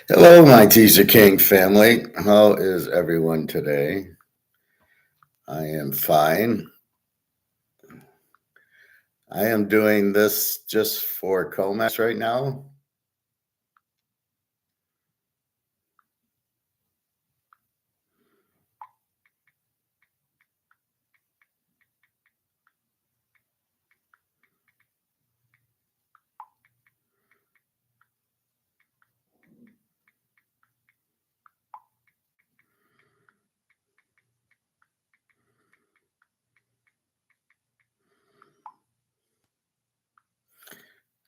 Hello, my Teaserking family. How is everyone today? I am fine. I am doing this just for comex right now.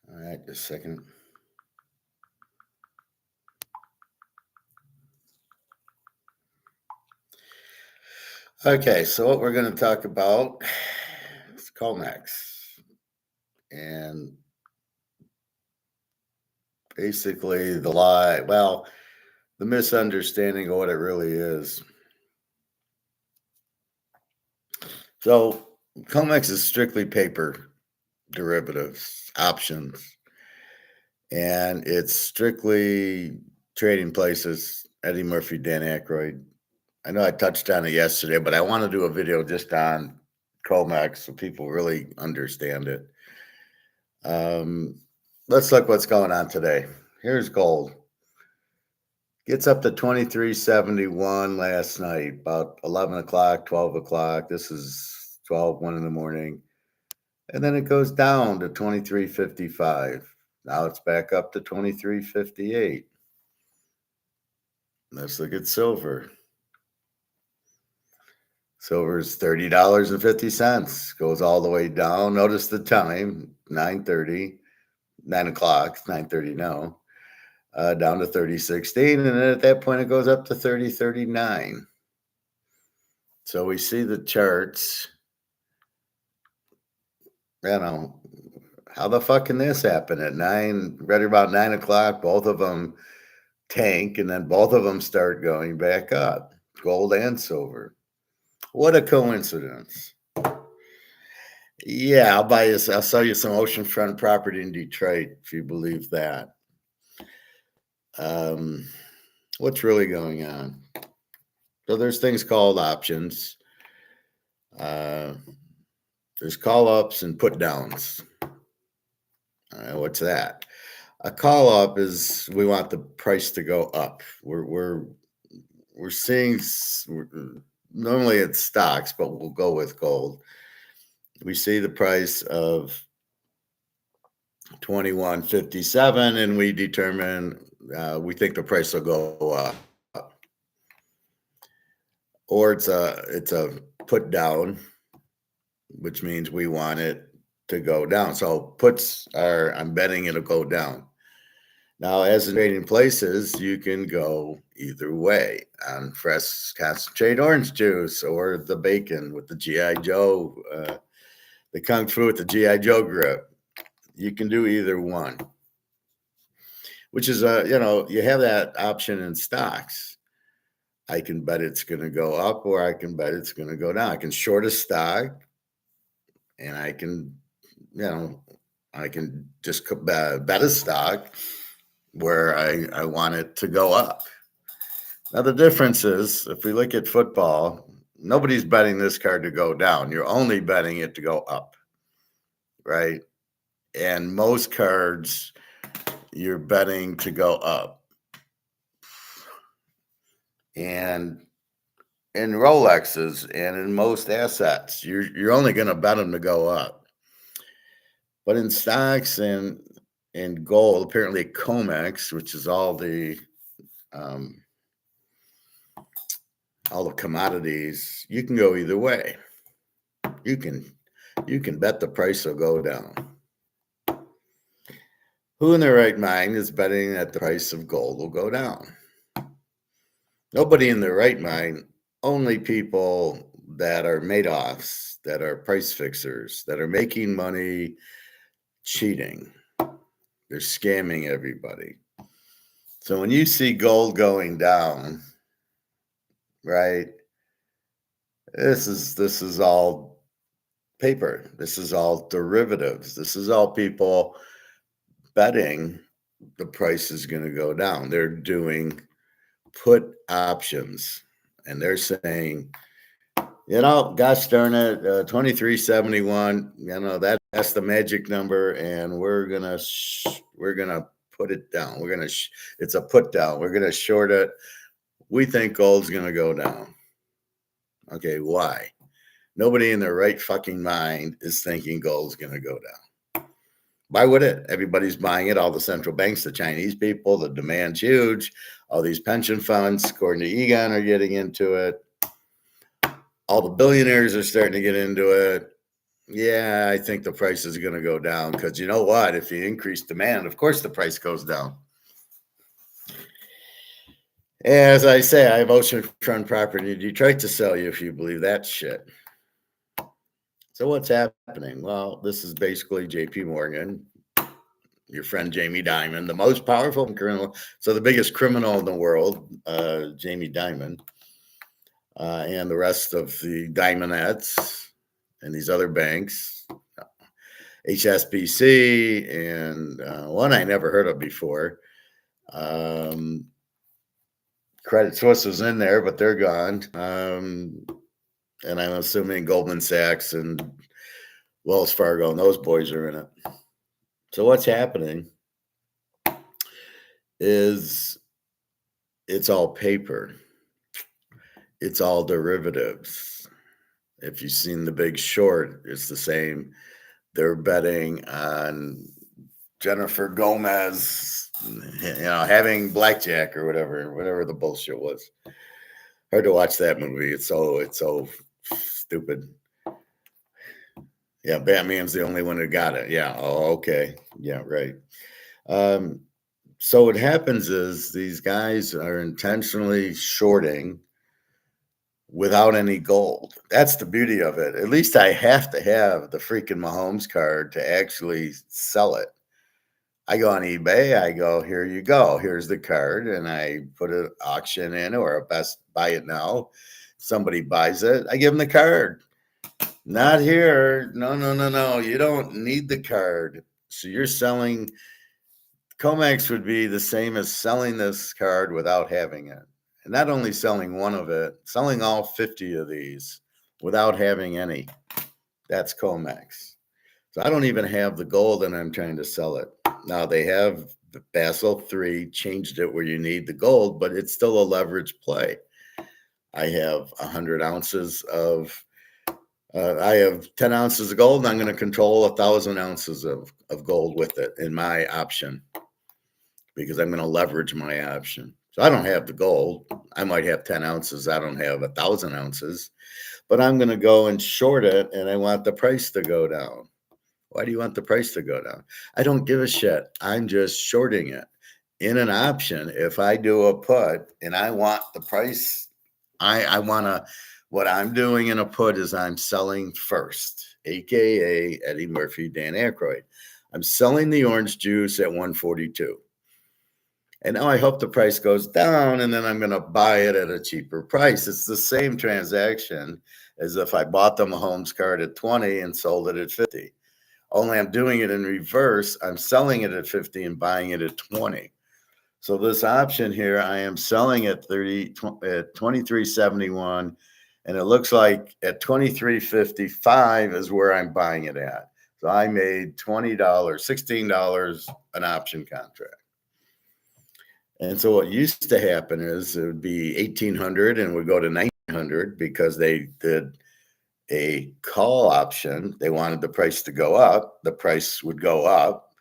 All right, just a second. Okay, so what we're going to talk about is comex and basically the lie, well, the misunderstanding of what it really is. So, comex is strictly paper derivatives, options, and it's strictly trading places. Eddie Murphy, Dan Aykroyd. I know I touched on it yesterday, but I want to do a video just on comex so people really understand it. Let's look what's going on today. Here's gold. Gets up to 2371 last night, about 11 o'clock, 12 o'clock. This is 12, 1 in the morning. And then it goes down to 2355. Now it's back up to 2358. Let's look at silver. Silver is $30.50. Goes all the way down. Notice the time, 9:30, 9 o'clock, 9:30 now. Down to 30.16. And then at that point, it goes up to 30.39. So we see the charts. How the fuck can this happen at right about 9 o'clock? Both of them tank, and then both of them start going back up, gold and silver. What a coincidence. Yeah, I'll sell you some oceanfront property in Detroit if you believe that. What's really going on? So there's things called options. There's call ups and put downs. What's that? A call up is we want the price to go up. We're seeing normally it's stocks, but we'll go with gold. We see the price of 2157, and we determine we think the price will go up. Or it's a put down, which means we want it to go down. So puts are I'm betting it'll go down. Now, as in trading places, you can go either way on fresh concentrate orange juice or the bacon with the G.I. Joe, the Kung Fu with the G.I. Joe grip. You can do either one, which is, you have that option in stocks. I can bet it's going to go up or I can bet it's going to go down. I can short a stock and I can just bet a stock where I want it to go up. Now, the difference is if we look at football, nobody's betting this card to go down. You're only betting it to go up, right? And most cards, you're betting to go up. And in Rolexes and in most assets, you're only going to bet them to go up. But in stocks and gold, apparently comex, which is all the commodities, you can go either way. You can bet the price will go down. Who in their right mind is betting that the price of gold will go down? Nobody in their right mind. Only people that are Madoffs, that are price fixers, that are making money cheating. They're scamming everybody. So when you see gold going down, right? This is all paper. This is all derivatives. This is all people betting the price is going to go down. They're doing put options, and they're saying, gosh darn it, 2371, that's the magic number, and we're gonna put it down. It's a put down. We're gonna short it. We think gold's gonna go down. Okay, why? Nobody in their right fucking mind is thinking gold's gonna go down. Why would it? Everybody's buying it. All the central banks, the Chinese people, the demand's huge. All these pension funds, according to Egon, are getting into it. All the billionaires are starting to get into it. Yeah, I think the price is going to go down because you know what? If you increase demand, of course the price goes down. As I say, I have oceanfront property in Detroit to sell you if you believe that shit. So what's happening? Well, this is basically JP Morgan, your friend Jamie Dimon, the most powerful criminal. So the biggest criminal in the world, Jamie Dimon, and the rest of the Dimonettes and these other banks, HSBC, and one I never heard of before. Credit Suisse was in there, but they're gone. And I'm assuming Goldman Sachs and Wells Fargo and those boys are in it. So what's happening is it's all paper. It's all derivatives. If you've seen The Big Short, it's the same. They're betting on Jennifer Gomez, having blackjack or whatever the bullshit was. Hard to watch that movie. It's so stupid. Yeah, Batman's the only one who got it. Yeah. Oh, okay. Yeah, right. So what happens is these guys are intentionally shorting without any gold. That's the beauty of it. At least I have to have the freaking Mahomes card to actually sell it. I go on eBay, I go, here you go. Here's the card. And I put an auction in or a best buy it now. Somebody buys it. I give them the card. Not here. No. You don't need the card. So you're selling. Comex would be the same as selling this card without having it. And not only selling one of it, selling all 50 of these without having any. That's Comex. So I don't even have the gold and I'm trying to sell it. Now they have the Basel III changed it where you need the gold, but it's still a leverage play. I have 100 ounces of, I have 10 ounces of gold and I'm going to control 1,000 ounces of gold with it in my option because I'm going to leverage my option. So I don't have the gold. I might have 10 ounces. I don't have 1,000 ounces, but I'm going to go and short it and I want the price to go down. Why do you want the price to go down? I don't give a shit. I'm just shorting it. In an option, if I do a put and I want the price, I want to, what I'm doing in a put is I'm selling first, AKA Eddie Murphy, Dan Aykroyd. I'm selling the orange juice at 142. And now I hope the price goes down and then I'm going to buy it at a cheaper price. It's the same transaction as if I bought the Mahomes card at 20 and sold it at 50. Only I'm doing it in reverse. I'm selling it at 50 and buying it at 20. So this option here, I am selling at 23.71, and it looks like at 23.55 is where I'm buying it at. So I made $20, $16 an option contract. And so what used to happen is it would be 1,800 and would go to 1,900 because they did a call option. They wanted the price to go up. The price would go up.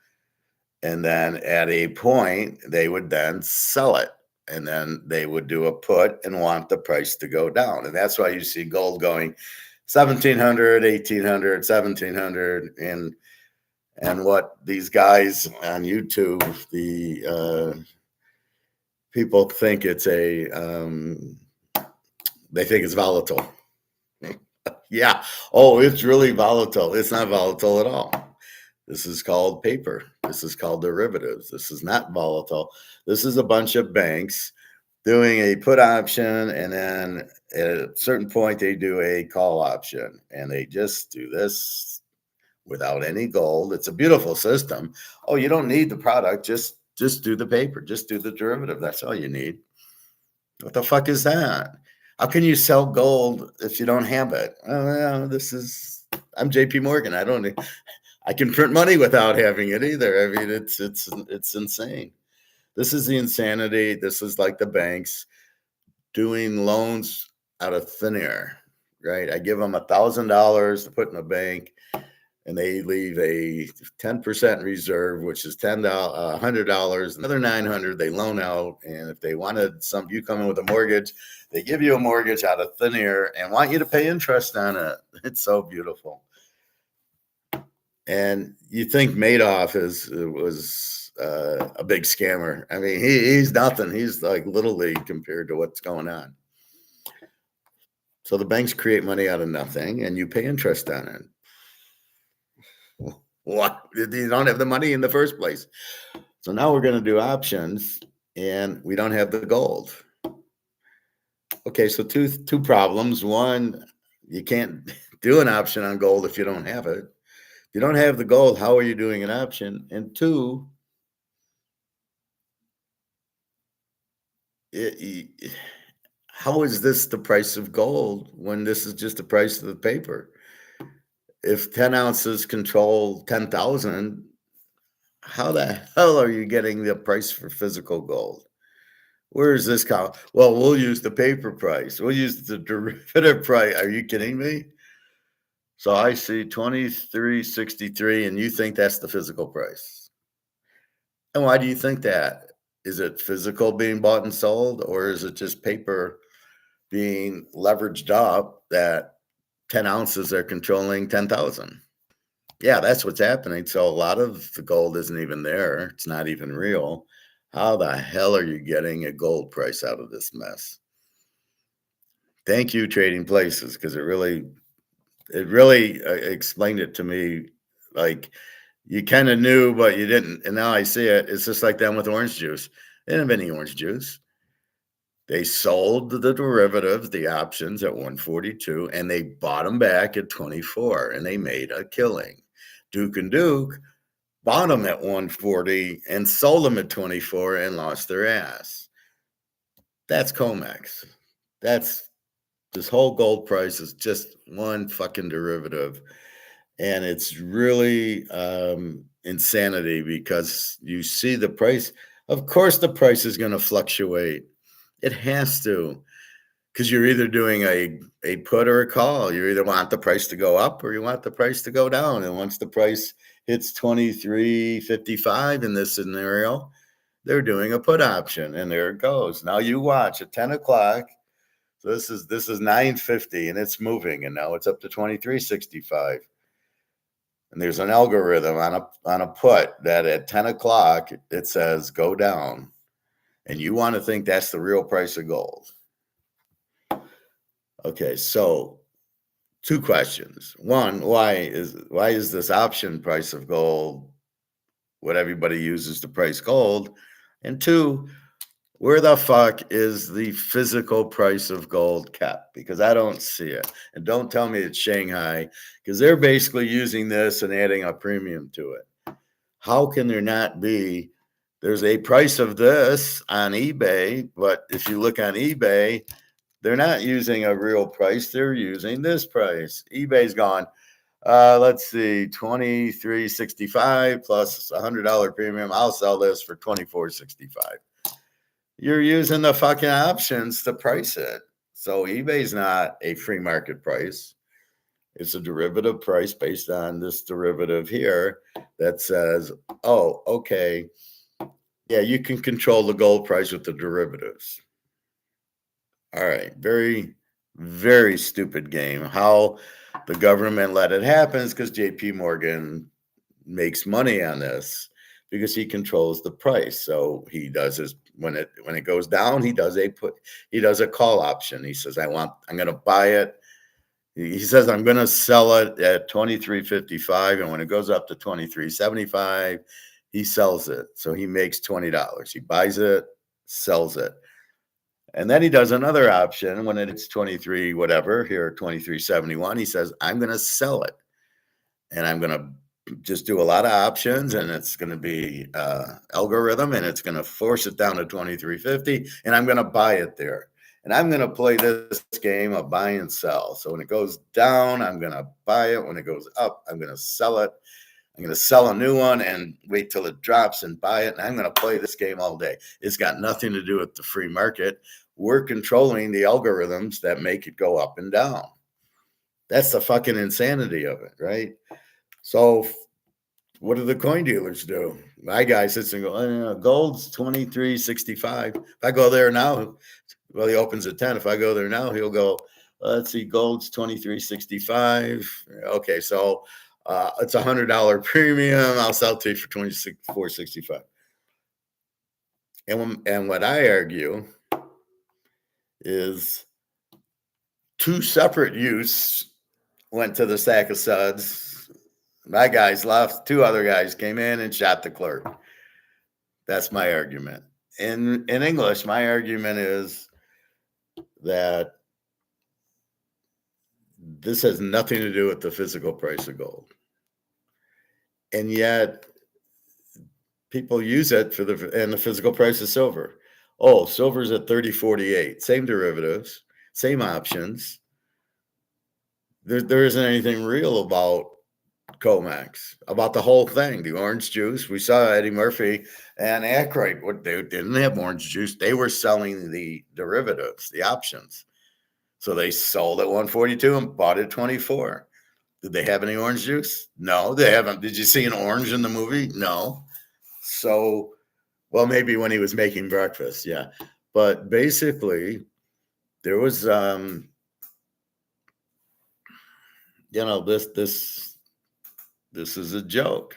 And then at a point, they would then sell it. And then they would do a put and want the price to go down. And that's why you see gold going 1,700, 1,800, 1,700. And what these guys on YouTube, the people think it's they think it's volatile. Yeah. Oh, it's really volatile. It's not volatile at all. This is called paper. This is called derivatives. This is not volatile. This is a bunch of banks doing a put option, and then at a certain point they do a call option, and they just do this without any gold. It's a beautiful system. Oh, you don't need the product. Just Just do the paper. Just do the derivative. That's all you need. What the fuck is that? How can you sell gold if you don't have it? Oh, I'm JP Morgan. I can print money without having it either. I mean, it's insane. This is the insanity. This is like the banks doing loans out of thin air, right? I give them $1,000 to put in a bank, and they leave a 10% reserve, which is $100. Another $900 they loan out, and if they wanted you come in with a mortgage, they give you a mortgage out of thin air and want you to pay interest on it. It's so beautiful. And you think Madoff was a big scammer? I mean, he's nothing. He's like little league compared to what's going on. So the banks create money out of nothing, and you pay interest on it. What? You don't have the money in the first place. So now we're going to do options, and we don't have the gold. Okay, so two problems. One, you can't do an option on gold if you don't have it. If you don't have the gold, how are you doing an option? And two, how is this the price of gold when this is just the price of the paper? If 10 ounces control 10,000, how the hell are you getting the price for physical gold? Where is this count? Well, we'll use the paper price. We'll use the derivative price. Are you kidding me? So I see 23.63, and you think that's the physical price. And why do you think that? Is it physical being bought and sold, or is it just paper being leveraged up that 10 ounces are controlling 10,000? Yeah, that's what's happening. So a lot of the gold isn't even there. It's not even real. How the hell are you getting a gold price out of this mess? Thank you, Trading Places, because it really explained it to me. Like, you kind of knew, but you didn't. And now I see it. It's just like them with orange juice. They didn't have any orange juice. They sold the derivatives, the options at 142, and they bought them back at 24, and they made a killing. Duke and Duke bought them at 140 and sold them at 24 and lost their ass. That's comex. This whole gold price is just one fucking derivative. And it's really insanity, because you see the price. Of course, the price is going to fluctuate. It has to, because you're either doing a put or a call. You either want the price to go up or you want the price to go down. And once the price hits 23.55 in this scenario, they're doing a put option, and there it goes. Now you watch at 10 o'clock. So this is 9:50, and it's moving, and now it's up to 23.65. And there's an algorithm on a put that at 10 o'clock it says go down, and you want to think that's the real price of gold. Okay, so two questions. One, why is this option price of gold what everybody uses to price gold? And two, where the fuck is the physical price of gold kept? Because I don't see it. And don't tell me it's Shanghai, because they're basically using this and adding a premium to it. How can there not be? There's a price of this on eBay, but if you look on eBay, they're not using a real price. They're using this price. eBay's gone, let's see, 23.65 plus $100 premium. I'll sell this for 24.65. You're using the fucking options to price it. So eBay's not a free market price. It's a derivative price based on this derivative here that says, oh, okay, yeah, you can control the gold price with the derivatives. All right, very, very stupid game. How the government let it happen is because JP Morgan makes money on this, because he controls the price. So he does his, when it goes down, he does a call option. He says, I'm going to buy it. He says, I'm going to sell it at 23.55, and when it goes up to 23.75, he sells it. So he makes $20. He buys it, sells it. And then he does another option when it's 23 whatever, here 23.71. He says, I'm going to sell it, and I'm going to just do a lot of options, and it's going to be algorithm, and it's going to force it down to 2350, and I'm going to buy it there. And I'm going to play this game of buy and sell. So when it goes down, I'm going to buy it. When it goes up, I'm going to sell it. I'm going to sell a new one and wait till it drops and buy it. And I'm going to play this game all day. It's got nothing to do with the free market. We're controlling the algorithms that make it go up and down. That's the fucking insanity of it, right? So what do the coin dealers do? My guy sits and goes, gold's 23.65. If I go there now, well, he opens at 10. If I go there now, he'll go, let's see, gold's 23.65. Okay, so it's $100 premium. I'll sell to you for 24.65. And what I argue is two separate youths went to the sack of suds. My guys left. Two other guys came in and shot the clerk. That's my argument. In English, my argument is that this has nothing to do with the physical price of gold. And yet people use it and the physical price of silver. Oh, silver's at 30.48. Same derivatives, same options. There isn't anything real about comex, about the whole thing. The orange juice, we saw Eddie Murphy and Aykroyd. They didn't have orange juice. They were selling the derivatives, the options. So they sold at 142 and bought at 24. Did they have any orange juice? No, they haven't. Did you see an orange in the movie? No. So, well, maybe when he was making breakfast, yeah. But basically, there was, this is a joke.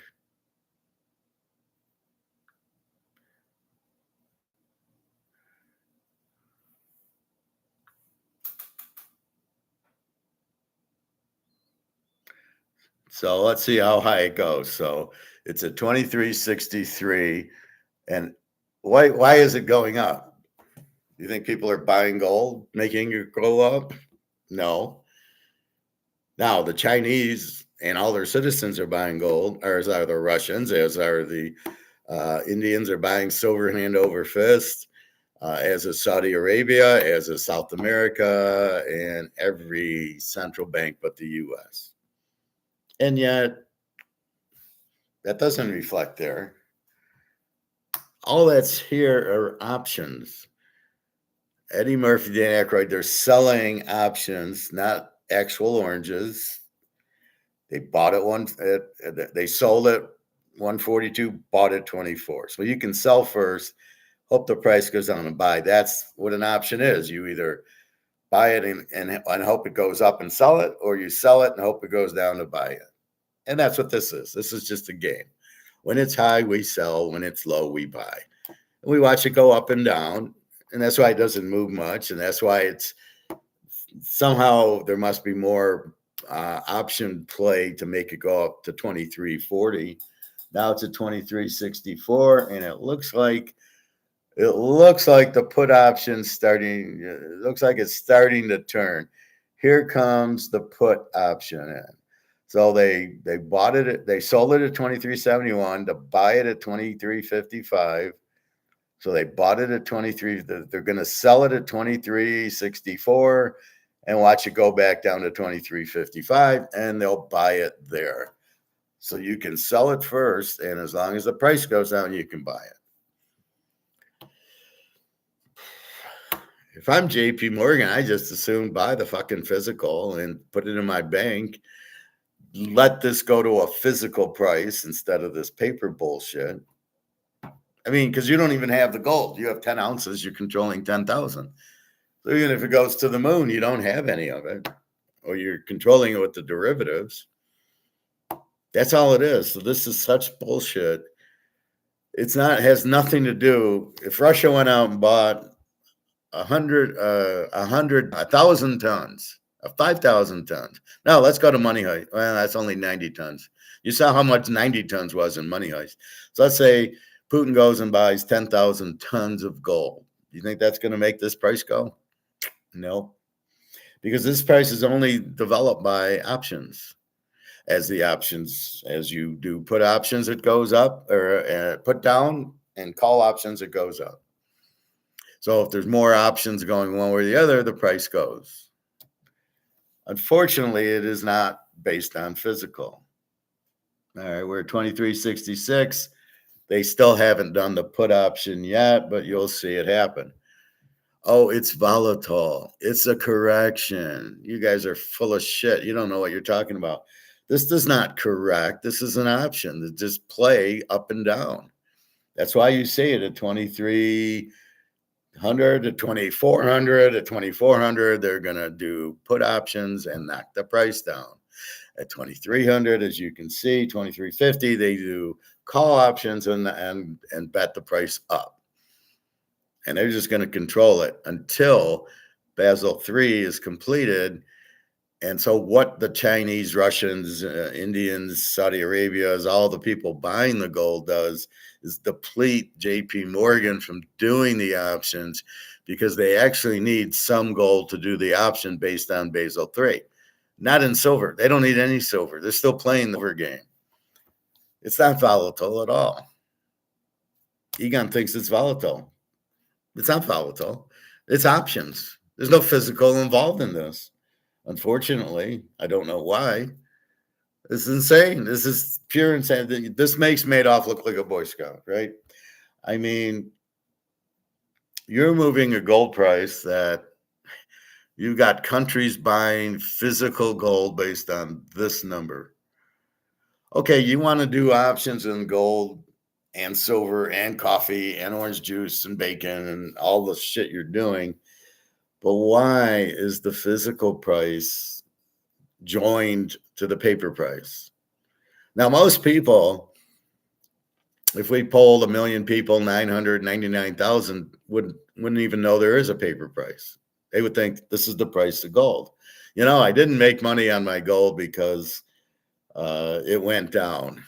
So let's see how high it goes. So it's at 23.63. And why is it going up? You think people are buying gold, making it go up? No. Now the Chinese and all their citizens are buying gold, or as are the Russians, as are the Indians are buying silver hand over fist, as is Saudi Arabia, as is South America, and every central bank but the U.S. And yet, that doesn't reflect there. All that's here are options. Eddie Murphy, Dan Aykroyd, they're selling options, not actual oranges. They bought it they sold it 142, bought it 24. So you can sell first, hope the price goes down and buy. That's what an option is. You either buy it and hope it goes up and sell it, or you sell it and hope it goes down to buy it. And that's what this is. This is just a game. When it's high, we sell. When it's low, we buy. And we watch it go up and down. And that's why it doesn't move much. And that's why it's somehow there must be more option play to make it go up to 23.40. Now it's at 23.64. And it looks like the put option starting. It looks like it's starting to turn. Here comes the put option in. So they bought it, they sold it at 23.71 to buy it at 23.55. So they bought it at 23. They're going to sell it at 23.64 and watch it go back down to 23.55, and they'll buy it there. So you can sell it first, and as long as the price goes down, you can buy it. If I'm JP Morgan, I just assume buy the fucking physical and put it in my bank. Let this go to a physical price instead of this paper bullshit. I mean, because you don't even have the gold. You have 10 ounces, you're controlling 10,000. So even if it goes to the moon, you don't have any of it, or you're controlling it with the derivatives. That's all it is. So this is such bullshit. It has nothing to do. If Russia went out and bought 1,000 tons, 5,000 tons. Now let's go to money heist. Well, that's only 90 tons. You saw how much 90 tons was in money heist. So let's say Putin goes and buys 10,000 tons of gold. You think that's going to make this price go? No, because this price is only developed by options. as the options, as you do put options, it goes up, or put down, and call options, it goes up. So if there's more options going one way or the other, the price goes. Unfortunately, it is not based on physical. All right, we're at 2366. They still haven't done the put option yet, but you'll see it happen. Oh, it's volatile. It's a correction. You guys are full of shit. You don't know what you're talking about. This does not correct. This is an option to just play up and down. That's why you see it at 2300 to 2400 to 2400. They're going to do put options and knock the price down. At 2300, as you can see, 2350, they do call options and bet the price up. And they're just going to control it until Basel III is completed. And so what the Chinese, Russians, Indians, Saudi Arabia, is all the people buying the gold does is deplete JP Morgan from doing the options, because they actually need some gold to do the option based on Basel III. Not in silver. They don't need any silver. They're still playing the silver game. It's not volatile at all. Egon thinks it's volatile. It's not volatile. It's options. There's no physical involved in this. Unfortunately, I don't know why. This is insane. This is pure insanity. This makes Madoff look like a Boy Scout, right? I mean, you're moving a gold price that you've got countries buying physical gold based on this number. Okay, you want to do options in gold and silver and coffee and orange juice and bacon and all the shit you're doing. But why is the physical price joined to the paper price? Now, most people, if we polled 1 million people, 999,000 wouldn't even know there is a paper price. They would think this is the price of gold. You know, I didn't make money on my gold because it went down.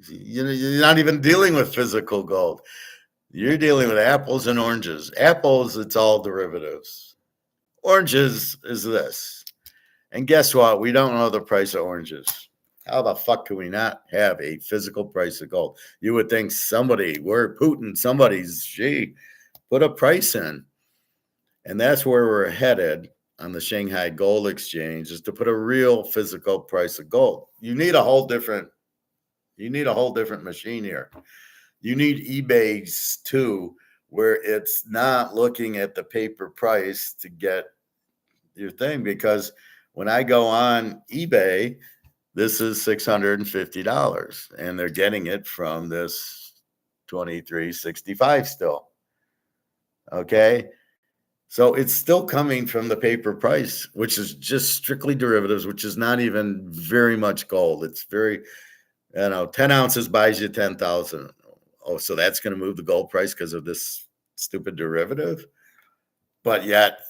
You know, you're not even dealing with physical gold. You're dealing with apples and oranges. Apples, it's all derivatives. Oranges is this. And guess what? We don't know the price of oranges. How the fuck can we not have a physical price of gold? You would think we're Putin, put a price in. And that's where we're headed on the Shanghai Gold Exchange, is to put a real physical price of gold. You need a whole different machine here. You need eBay's too, where it's not looking at the paper price to get your thing. Because when I go on eBay, this is $650, and they're getting it from this 2365 still. Okay. So it's still coming from the paper price, which is just strictly derivatives, which is not even very much gold. It's very, 10 ounces buys you 10,000. Oh, so that's going to move the gold price because of this stupid derivative. But yet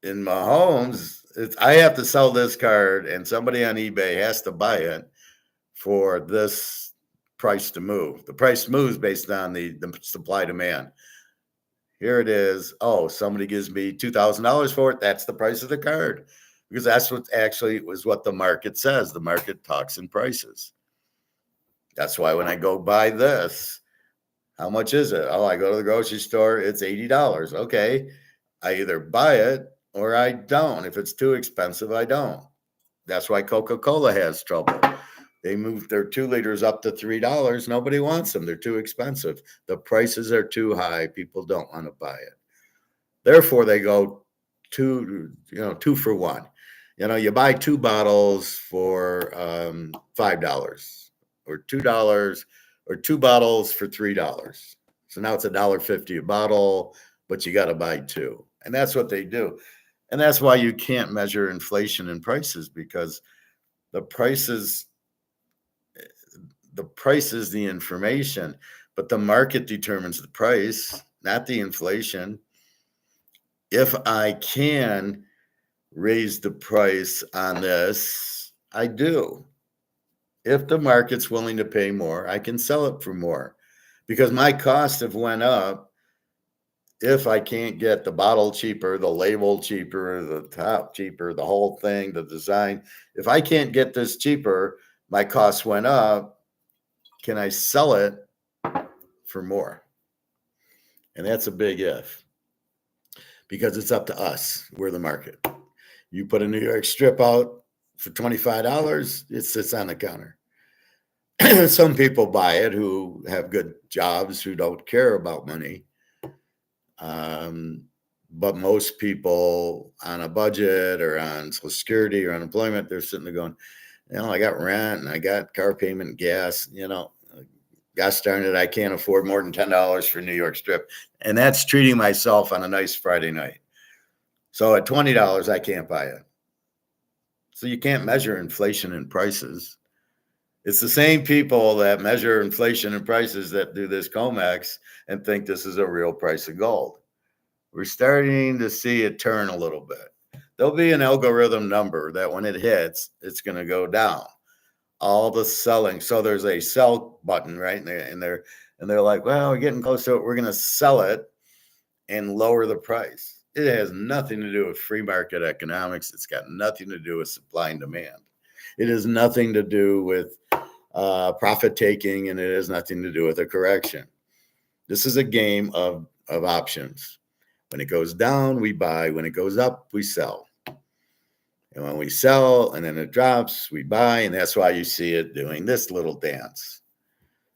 in Mahomes, I have to sell this card, and somebody on eBay has to buy it for this price to move. The price moves based on the supply demand. Here it is. Oh, somebody gives me $2,000 for it. That's the price of the card, because that's what actually was what the market says. The market talks in prices. That's why when I go buy this, how much is it? Oh, I go to the grocery store. It's $80. Okay. I either buy it or I don't. If it's too expensive, I don't. That's why Coca-Cola has trouble. They moved their 2 liters up to $3. Nobody wants them. They're too expensive. The prices are too high. People don't want to buy it. Therefore, they go two for one. You buy 2 bottles for $5, or $2, or 2 bottles for $3. So now it's $1.50 a bottle, but you got to buy 2. And that's what they do. And that's why you can't measure inflation in prices, because the price is the information, but the market determines the price, not the inflation. If I can raise the price on this, I do. If the market's willing to pay more, I can sell it for more, because my costs have went up. if I can't get the bottle cheaper, the label cheaper, the top cheaper, the whole thing, the design, if I can't get this cheaper, my costs went up. Can I sell it for more? And that's a big if, because it's up to us. We're the market. You put a New York strip out for $25, it sits on the counter. Some people buy it who have good jobs, who don't care about money. But most people on a budget or on Social Security or unemployment, they're sitting there going, I got rent and I got car payment, gas, gosh darn it, I can't afford more than $10 for New York strip. And that's treating myself on a nice Friday night. So at $20, I can't buy it. So you can't measure inflation in prices. It's the same people that measure inflation in prices that do this comex and think this is a real price of gold. We're starting to see it turn a little bit. There'll be an algorithm number that when it hits, it's going to go down. All the selling. So there's a sell button, right? And they're like, well, we're getting close to it. We're going to sell it and lower the price. It has nothing to do with free market economics. It's got nothing to do with supply and demand. It has nothing to do with profit taking, and it has nothing to do with a correction. This is a game of options. When it goes down, we buy. When it goes up, we sell. And when we sell and then it drops, we buy. And that's why you see it doing this little dance.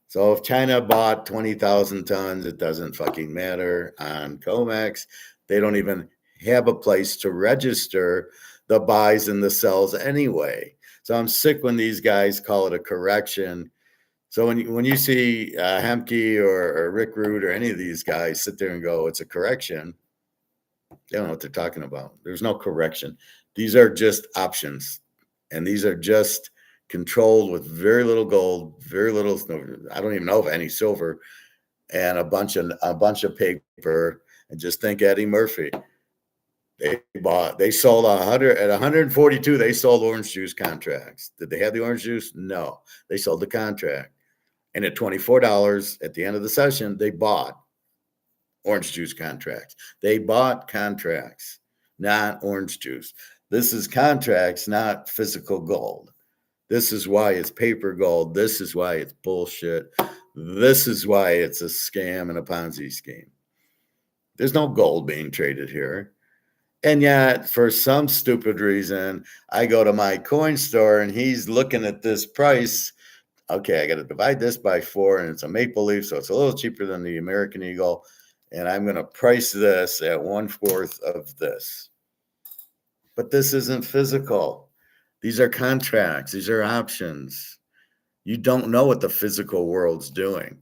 So if China bought 20,000 tons, it doesn't fucking matter on COMEX. They don't even have a place to register the buys and the sells anyway. So I'm sick when these guys call it a correction. So when you see Hemke or Rick Root or any of these guys sit there and go, it's a correction, they don't know what they're talking about. There's no correction. These are just options. And these are just controlled with very little gold, very little, I don't even know of any silver, and a bunch of paper. And just think Eddie Murphy. They sold 100 at 142. They sold orange juice contracts. Did they have the orange juice? No, they sold the contract. And at $24 at the end of the session, they bought orange juice contracts. They bought contracts, not orange juice. This is contracts, not physical gold. This is why it's paper gold. This is why it's bullshit. This is why it's a scam and a Ponzi scheme. There's no gold being traded here. And yet, for some stupid reason, I go to my coin store and he's looking at this price. Okay, I got to divide this by 4, and it's a maple leaf, so it's a little cheaper than the American Eagle. And I'm going to price this at 1/4 of this. But this isn't physical. These are contracts. These are options. You don't know what the physical world's doing.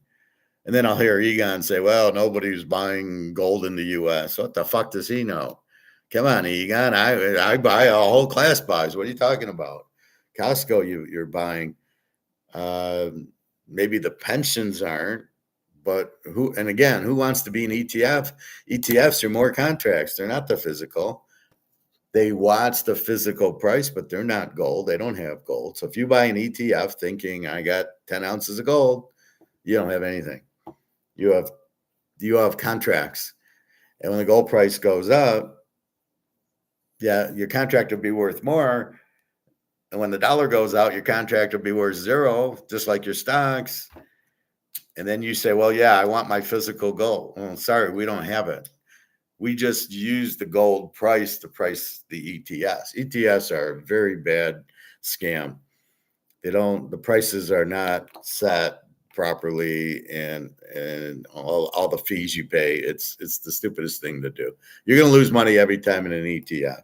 And then I'll hear Egon say, well, nobody's buying gold in the U.S. What the fuck does he know? Come on, Egon. I buy, a whole class buys. What are you talking about? Costco, you're buying. Maybe the pensions aren't, but who wants to be an ETF? ETFs are more contracts. They're not the physical. They watch the physical price, but they're not gold. They don't have gold. So if you buy an ETF thinking I got 10 ounces of gold, you don't have anything. You have contracts. And when the gold price goes up, yeah, your contract will be worth more. And when the dollar goes out, your contract will be worth 0, just like your stocks. And then you say, well, yeah, I want my physical gold. Well, sorry, we don't have it. We just use the gold price to price the ETFs. ETFs are a very bad scam. The prices are not set properly, and all the fees you pay. It's the stupidest thing to do. You're going to lose money every time in an ETF.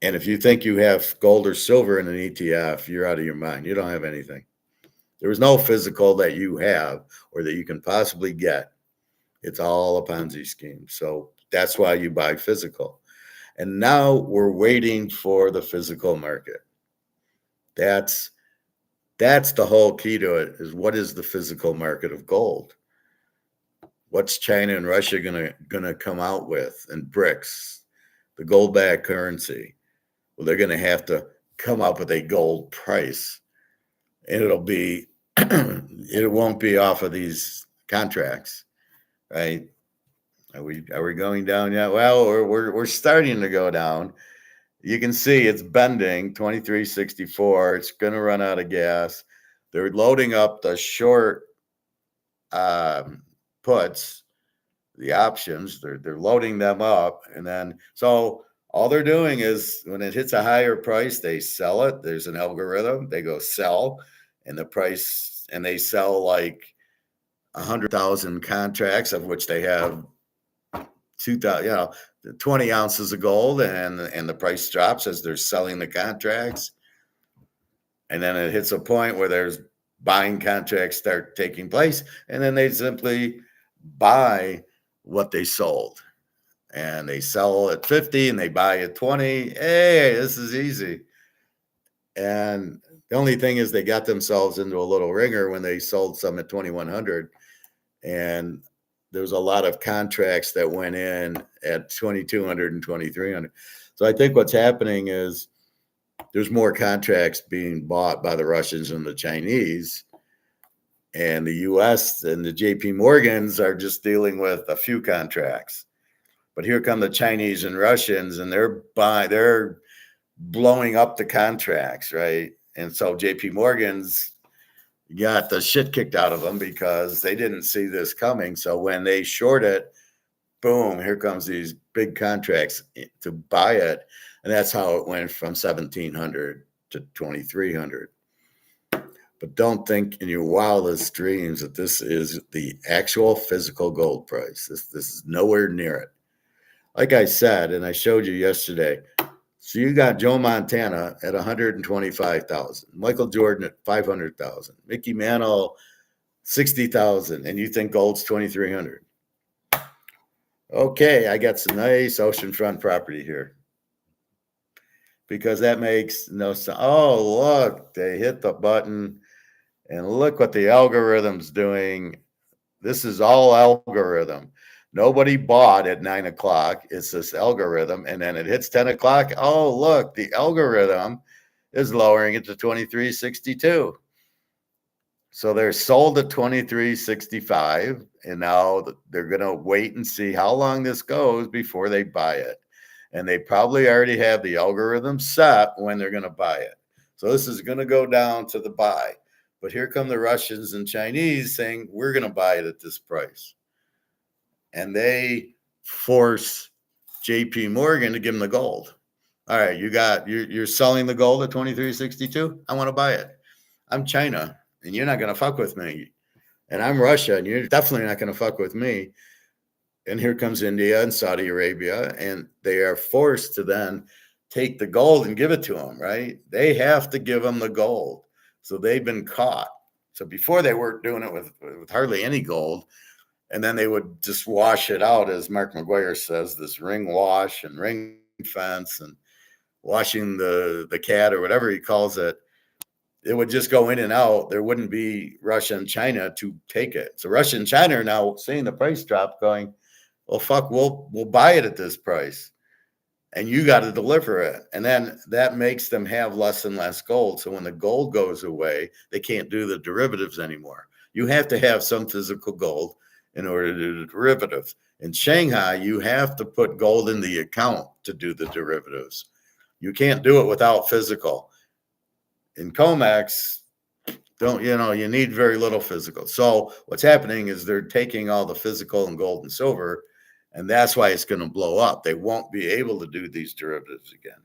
And if you think you have gold or silver in an ETF, you're out of your mind. You don't have anything. There is no physical that you have or that you can possibly get. It's all a Ponzi scheme. So that's why you buy physical. And now we're waiting for the physical market. That's the whole key to it, is what is the physical market of gold? What's China and Russia gonna come out with? And BRICS, the gold-backed currency. Well, they're going to have to come up with a gold price, and it won't be off of these contracts, right? Are we going down yet? Well, we're starting to go down. You can see it's bending 23.64. It's going to run out of gas. They're loading up the short puts, the options. They're loading them up, and then so all they're doing is when it hits a higher price, they sell it. There's an algorithm. They go sell, and the price, and they sell like 100,000 contracts, of which they have 2,000, 20 ounces of gold, and the price drops as they're selling the contracts. And then it hits a point where there's buying contracts start taking place, and then they simply buy what they sold. And they sell at 50 and they buy at 20. Hey, this is easy. And the only thing is they got themselves into a little ringer when they sold some at 2,100. And there was a lot of contracts that went in at 2,200 and 2,300. So I think what's happening is there's more contracts being bought by the Russians and the Chinese, and the US and the JP Morgans are just dealing with a few contracts. But here come the Chinese and Russians, and they're blowing up the contracts, right? And so JP Morgan's got the shit kicked out of them because they didn't see this coming. So when they short it, boom, here comes these big contracts to buy it. And that's how it went from 1,700 to 2,300. But don't think in your wildest dreams that this is the actual physical gold price. This is nowhere near it. Like I said, and I showed you yesterday, so you got Joe Montana at 125,000, Michael Jordan at 500,000, Mickey Mantle 60,000, and you think gold's 2,300. Okay, I got some nice oceanfront property here because that makes no sense. Oh, look, they hit the button, and look what the algorithm's doing. This is all algorithm. Nobody bought at 9 o'clock. It's this algorithm. And then it hits 10 o'clock. Oh, look, the algorithm is lowering it to 23.62. So they're sold at 23.65. And now they're going to wait and see how long this goes before they buy it. And they probably already have the algorithm set when they're going to buy it. So this is going to go down to the buy. But here come the Russians and Chinese saying, we're going to buy it at this price. And they force JP Morgan to give them the gold. All right, you're selling the gold at 23.62. I want to buy it. I'm China, and you're not going to fuck with me. And I'm Russia, and you're definitely not going to fuck with me. And here comes India and Saudi Arabia, and they are forced to then take the gold and give it to them, right? They have to give them the gold. So they've been caught. So before they weren't doing it with hardly any gold. And then they would just wash it out, as Mark McGuire says, this ring wash and ring fence and washing the cat or whatever he calls it. It would just go in and out. There wouldn't be Russia and China to take it. So Russia and China are now seeing the price drop going, well, fuck, we'll buy it at this price. And you got to deliver it. And then that makes them have less and less gold. So when the gold goes away, they can't do the derivatives anymore. You have to have some physical gold in order to do the derivatives. In Shanghai, you have to put gold in the account to do the derivatives. You can't do it without physical. In comex, you need very little physical. So what's happening is they're taking all the physical and gold and silver, and that's why it's going to blow up. They won't be able to do these derivatives again.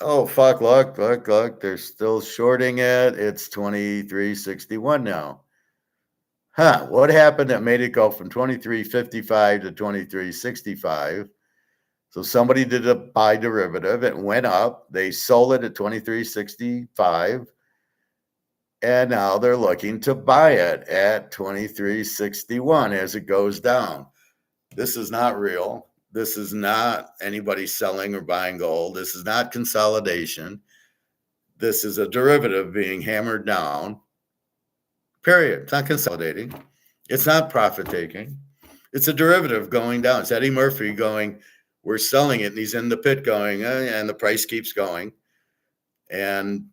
Oh, fuck, look, they're still shorting it. It's 23.61 now. Huh, what happened that made it go from 23.55 to 23.65? So somebody did a buy derivative. It went up. They sold it at 23.65. And now they're looking to buy it at 23.61 as it goes down. This is not real. This is not anybody selling or buying gold. This is not consolidation. This is a derivative being hammered down. Period. It's not consolidating. It's not profit taking. It's a derivative going down. It's Eddie Murphy going, we're selling it, and he's in the pit going, and the price keeps going. And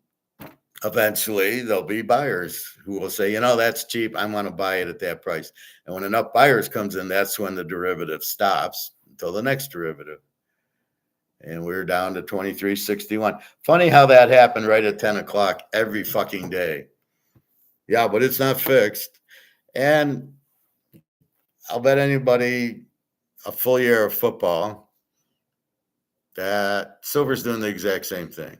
eventually there'll be buyers who will say, that's cheap. I want to buy it at that price. And when enough buyers comes in, that's when the derivative stops until the next derivative. And we're down to 23.61. Funny how that happened right at 10 o'clock every fucking day. Yeah, but it's not fixed. And I'll bet anybody a full year of football that silver's doing the exact same thing.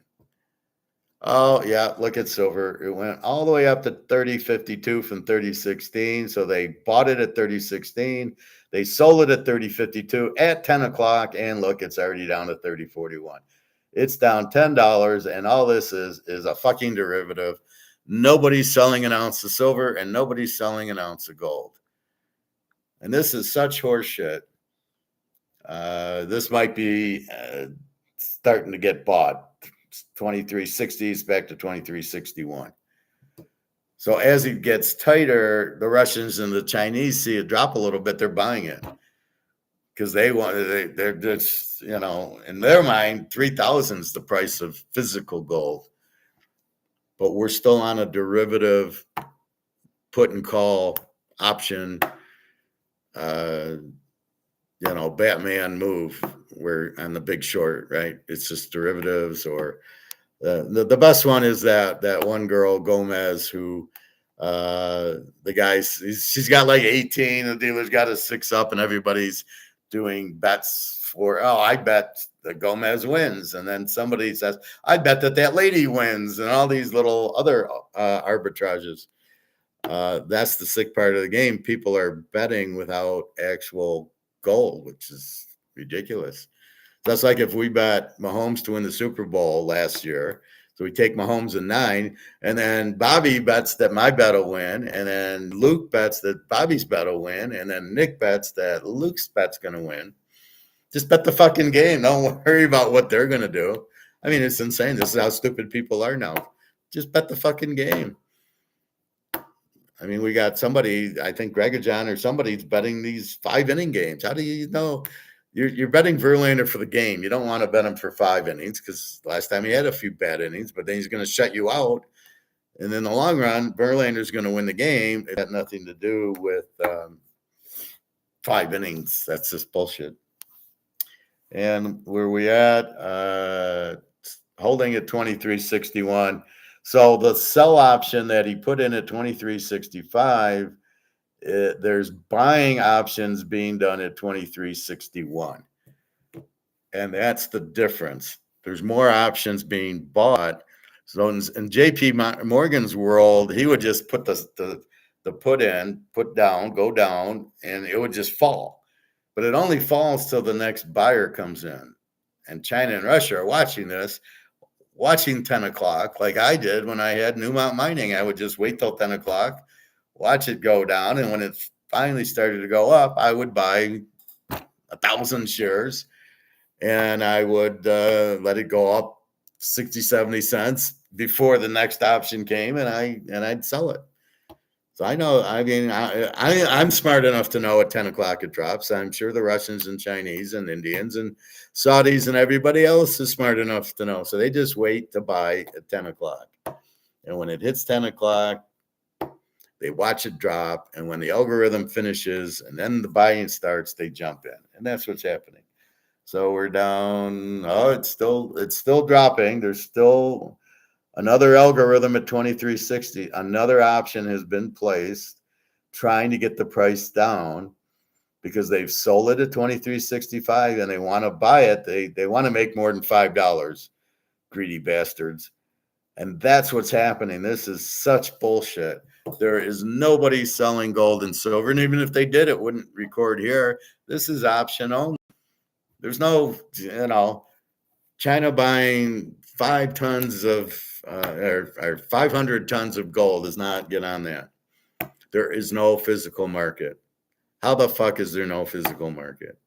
Oh, yeah, look at silver. It went all the way up to 30.52 from 30.16. So they bought it at 30.16. They sold it at 30.52 at 10 o'clock. And look, it's already down to 30.41. It's down $10. And all this is a fucking derivative. Nobody's selling an ounce of silver and nobody's selling an ounce of gold. And this is such horseshit. This might be starting to get bought. 23.60s back to 23.61. So as it gets tighter, the Russians and the Chinese see it drop a little bit. They're buying it because they're just, in their mind, 3,000 is the price of physical gold. But we're still on a derivative put and call option, Batman move. We're on the Big Short, right? It's just derivatives. Or the best one is that one girl Gomez who the guys, she's got like 18. The dealer's got a 6 up, and everybody's doing bets for. Oh, I bet that Gomez wins, and then somebody says, I bet that lady wins, and all these little other arbitrages. That's the sick part of the game. People are betting without actual gold, which is ridiculous. That's like if we bet Mahomes to win the Super Bowl last year. So we take Mahomes in 9, and then Bobby bets that my bet will win, and then Luke bets that Bobby's bet will win, and then Nick bets that Luke's bet's going to win. Just bet the fucking game. Don't worry about what they're going to do. I mean, it's insane. This is how stupid people are now. Just bet the fucking game. I mean, we got somebody, I think Gregajon or somebody's betting these 5-inning games. How do you know? You're betting Verlander for the game. You don't want to bet him for 5 innings because last time he had a few bad innings, but then he's going to shut you out. And in the long run, Verlander's going to win the game. It had nothing to do with 5 innings. That's just bullshit. And where we at? Holding at 23.61. So the sell option that he put in at 23.65, there's buying options being done at 23.61. And that's the difference. There's more options being bought. So in JP Morgan's world, he would just put the put in, put down, go down, and it would just fall. But it only falls till the next buyer comes in. And China and Russia are watching this, watching 10 o'clock like I did when I had Newmont Mining. I would just wait till 10 o'clock, watch it go down. And when it finally started to go up, I would buy 1,000 shares and I would let it go up 60, 70 cents before the next option came, and I'd sell it. So I know, I mean, I'm smart enough to know at 10 o'clock it drops. I'm sure the Russians and Chinese and Indians and Saudis and everybody else is smart enough to know. So they just wait to buy at 10 o'clock. And when it hits 10 o'clock, they watch it drop. And when the algorithm finishes and then the buying starts, they jump in. And that's what's happening. So we're down. Oh, it's still dropping. There's still another algorithm at 23.60. Another option has been placed trying to get the price down because they've sold it at 23.65 and they want to buy it. They want to make more than $5. Greedy bastards. And that's what's happening. This is such bullshit. There is nobody selling gold and silver. And even if they did, it wouldn't record here. This is option only. There's no, China buying 5 tons of or 500 tons of gold does not get on that. There is no physical market. How the fuck is there no physical market?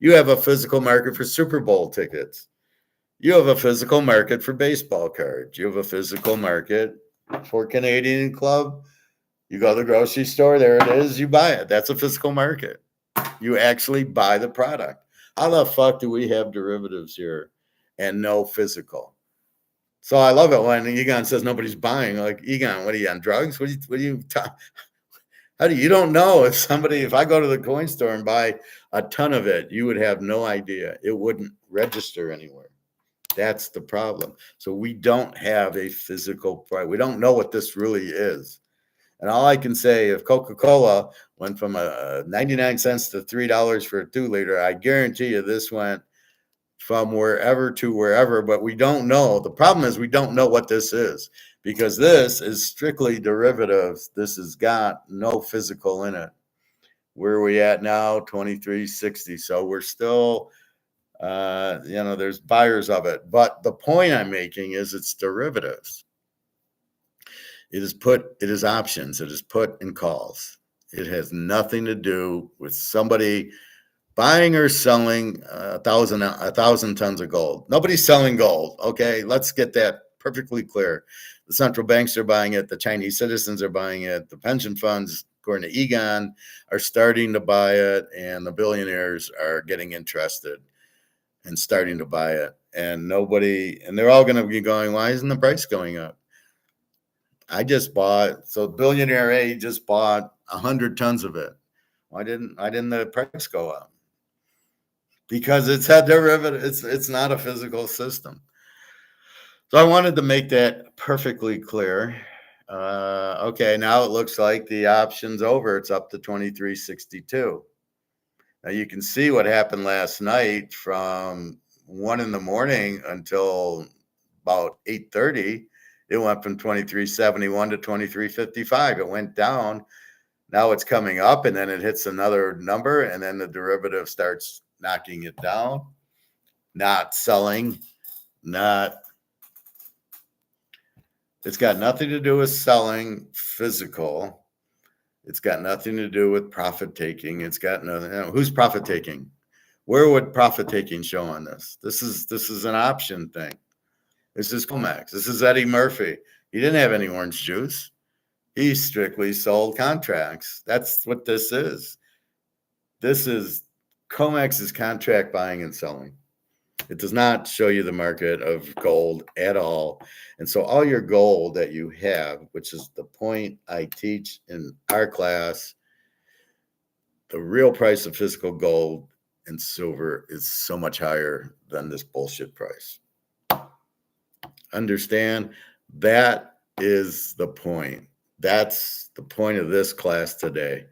You have a physical market for Super Bowl tickets. You have a physical market for baseball cards. You have a physical market for Canadian Club. You go to the grocery store, there it is, you buy it. That's a physical market. You actually buy the product. How the fuck do we have derivatives here and no physical? So I love it when Egon says nobody's buying. Like, Egon, what are you on drugs? What are you how do you don't know if I go to the coin store and buy a ton of it, you would have no idea. It wouldn't register anywhere. That's the problem. So we don't have a physical price. We don't know what this really is. And all I can say, if Coca-Cola went from 99 cents to $3 for a 2 liter, I guarantee you this went from wherever to wherever, but we don't know. The problem is we don't know what this is because this is strictly derivatives. This has got no physical in it. Where are we at now? 23.60. So we're still, there's buyers of it. But the point I'm making is it's derivatives. It is options. It is put and calls. It has nothing to do with somebody buying or selling a thousand tons of gold. Nobody's selling gold. Okay, let's get that perfectly clear. The central banks are buying it. The Chinese citizens are buying it. The pension funds, according to Egon, are starting to buy it, and the billionaires are getting interested and starting to buy it. And they're all going to be going, why isn't the price going up? I just bought, so billionaire A just bought 100 tons of it. Why didn't the price go up? Because it's a derivative. It's not a physical system. So I wanted to make that perfectly clear. Okay, now it looks like the option's over. It's up to 23.62. Now you can see what happened last night from 1 a.m. until about 8:30. It went from 23.71 to 23.55. It went down. Now it's coming up, and then it hits another number, and then the derivative starts knocking it down, not selling, it's got nothing to do with selling physical. It's got nothing to do with profit taking. It's got nothing. Who's profit taking? Where would profit taking show on this? This is an option thing. This is comex. This is Eddie Murphy. He didn't have any orange juice. He strictly sold contracts. That's what this is. This is COMEX's contract buying and selling. It does not show you the market of gold at all. And so all your gold that you have, which is the point I teach in our class, the real price of physical gold and silver is so much higher than this bullshit price. Understand? That is the point. That's the point of this class today.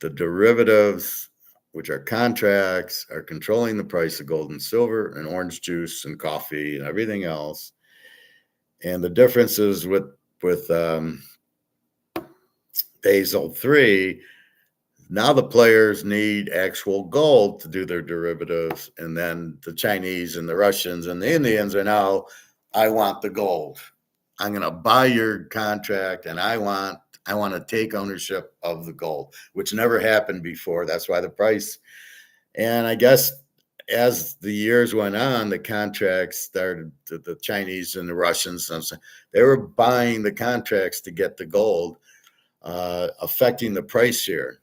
The derivatives, which are contracts, are controlling the price of gold and silver and orange juice and coffee and everything else. And the differences with Basel 3, now the players need actual gold to do their derivatives. And then the Chinese and the Russians and the Indians are now, I want the gold. I'm going to buy your contract, and I want to take ownership of the gold, which never happened before. That's why the price. And I guess as the years went on, the contracts started, the Chinese and the Russians, they were buying the contracts to get the gold, affecting the price here.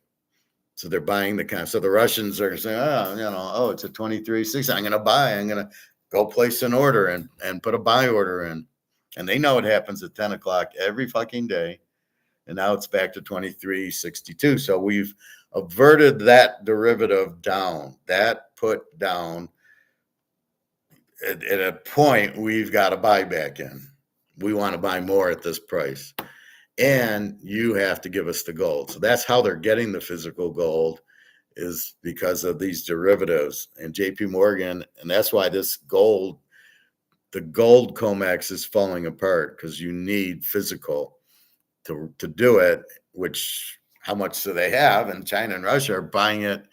So they're buying the contract. So the Russians are saying, it's a 23.60. I'm going to buy. I'm going to go place an order and put a buy order in. And they know it happens at 10 o'clock every fucking day. And now it's back to 23.62. So we've averted that derivative down, that put down. At a point, we've got to buy back in. We want to buy more at this price. And you have to give us the gold. So that's how they're getting the physical gold, is because of these derivatives and JP Morgan. And that's why this gold, the gold COMEX is falling apart, because you need physical to do it, which how much do they have? And China and Russia are buying it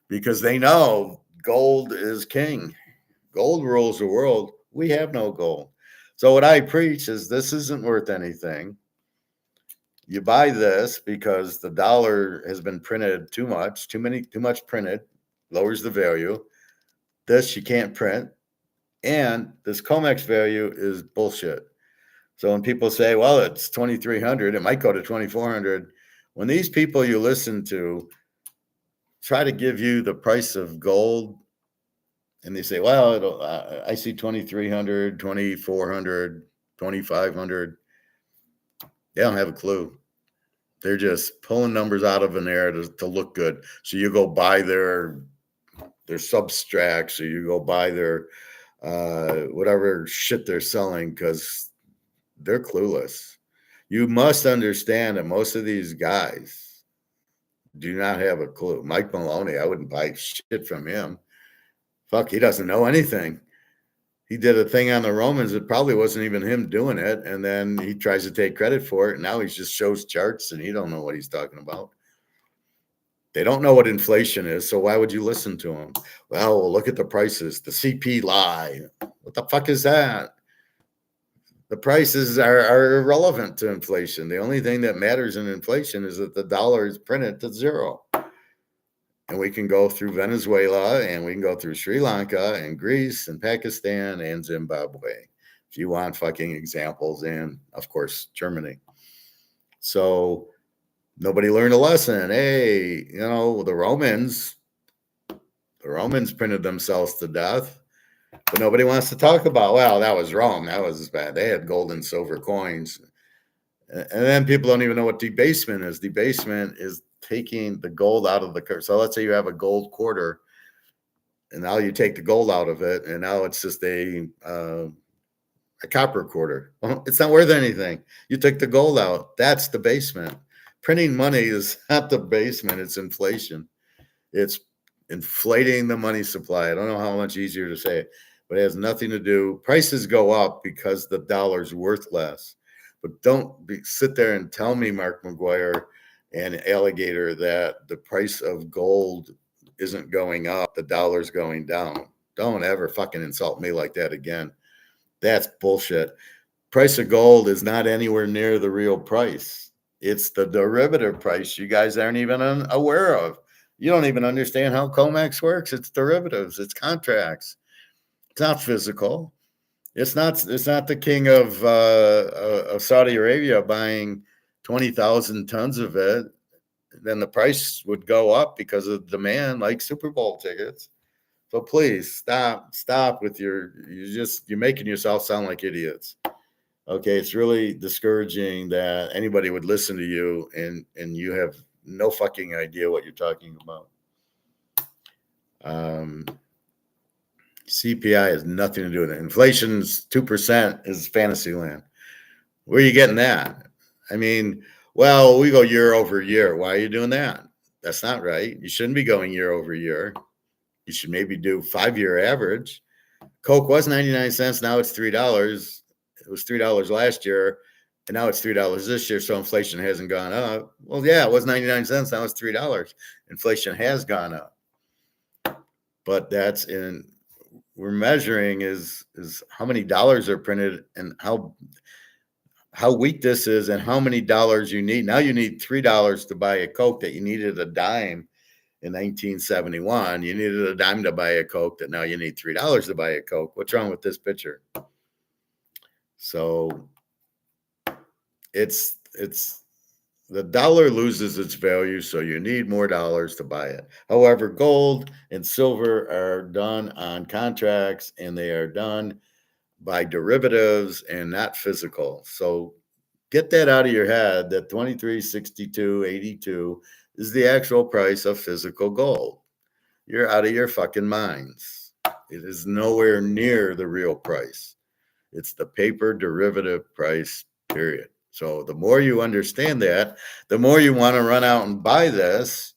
because they know gold is king. Gold rules the world. We have no gold. So what I preach is this isn't worth anything. You buy this because the dollar has been printed too much printed, lowers the value. This you can't print. And this COMEX value is bullshit. So when people say, well, it's 2,300, it might go to 2,400. When these people you listen to try to give you the price of gold And they say, well, I see 2,300, 2,400, 2,500. They don't have a clue. They're just pulling numbers out of an air to look good. So you go buy their substracts, or you go buy their whatever shit they're selling, because they're clueless. You must understand that most of these guys do not have a clue. Mike Maloney, I wouldn't buy shit from him. Fuck, he doesn't know anything. He did a thing on the Romans. It probably wasn't even him doing it. And then he tries to take credit for it. And now he just shows charts and he don't know what he's talking about. They don't know what inflation is. So why would you listen to him? Well, look at the prices. The CP lie. What the fuck is that? The prices are irrelevant to inflation. The only thing that matters in inflation is that the dollar is printed to zero. And we can go through Venezuela, and we can go through Sri Lanka and Greece and Pakistan and Zimbabwe, if you want fucking examples, and of course, Germany. So nobody learned a lesson. Hey, the Romans printed themselves to death, but nobody wants to talk about, well, that was Rome. That was bad. They had gold and silver coins. And then people don't even know what debasement is. Debasement is taking the gold out of the curve. So let's say you have a gold quarter, and now you take the gold out of it, and now it's just a copper quarter. Well, it's not worth anything. You took the gold out. That's debasement. Printing money is not debasement. It's inflation. It's inflating the money supply. I don't know how much easier to say it, but it has nothing to do. Prices go up because the dollar's worth less. But don't sit there and tell me, Mark McGuire and Alligator, that the price of gold isn't going up, the dollar's going down. Don't ever fucking insult me like that again. That's bullshit. Price of gold is not anywhere near the real price. It's the derivative price you guys aren't even aware of. You don't even understand how COMEX works. It's derivatives. It's contracts. It's not physical. It's not the king of Saudi Arabia buying 20,000 tons of it. Then the price would go up because of demand, like Super Bowl tickets. So please stop with you're making yourself sound like idiots. Okay, it's really discouraging that anybody would listen to you and you have no fucking idea what you're talking about. CPI has nothing to do with it. Inflation's 2% is fantasy land. Where are you getting that? I mean, well, we go year over year. Why are you doing that? That's not right. You shouldn't be going year over year. You should maybe do 5-year average. Coke was 99 cents. Now it's $3. It was $3 last year, and now it's $3 this year. So inflation hasn't gone up. Well, yeah, it was 99 cents. Now it's $3. Inflation has gone up. But we're measuring is how many dollars are printed and how weak this is and how many dollars you need. Now you need $3 to buy a Coke that you needed a dime in 1971. You needed a dime to buy a Coke that now you need $3 to buy a Coke. What's wrong with this picture? So it's the dollar loses its value, so you need more dollars to buy it. However, gold and silver are done on contracts, and they are done by derivatives and not physical. So get that out of your head that 23.62.82 is the actual price of physical gold. You're out of your fucking minds. It is nowhere near the real price. It's the paper derivative price, period. So the more you understand that, the more you want to run out and buy this,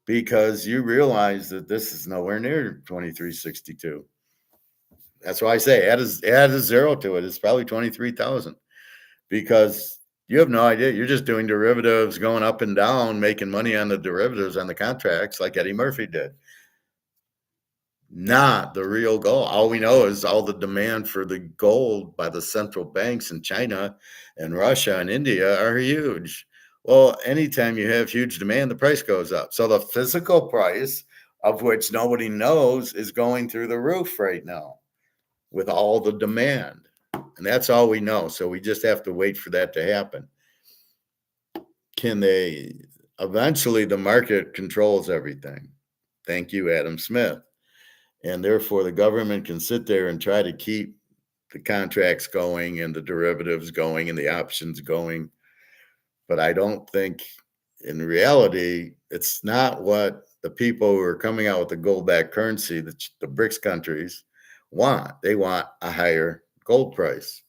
because you realize that this is nowhere near 23.62. That's why I say add a zero to it. It's probably 23,000, because you have no idea. You're just doing derivatives, going up and down, making money on the derivatives on the contracts like Eddie Murphy did. Not the real gold. All we know is all the demand for the gold by the central banks in China and Russia and India are huge. Well, anytime you have huge demand, the price goes up. So the physical price, of which nobody knows, is going through the roof right now with all the demand. And that's all we know. So we just have to wait for that to happen. Eventually the market controls everything. Thank you, Adam Smith. And therefore, the government can sit there and try to keep the contracts going and the derivatives going and the options going. But I don't think in reality, it's not what the people who are coming out with the gold-backed currency, the BRICS countries, want. They want a higher gold price.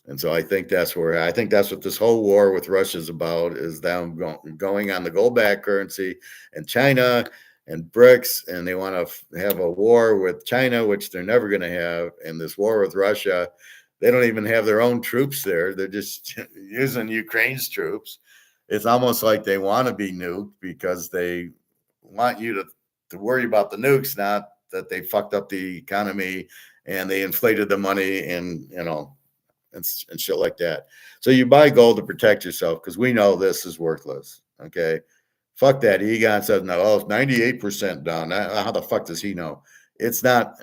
And so I think that's what this whole war with Russia is about, is them going on the gold-backed currency, and China and BRICS, and they want to have a war with China, which they're never going to have. And this war with Russia, they don't even have their own troops there. They're just using Ukraine's troops. It's almost like they want to be nuked because they want you to worry about the nukes, not that they fucked up the economy and they inflated the money and, and shit like that. So you buy gold to protect yourself because we know this is worthless. Okay. Fuck that. Egon says, no, it's 98% done. How the fuck does he know? It's not,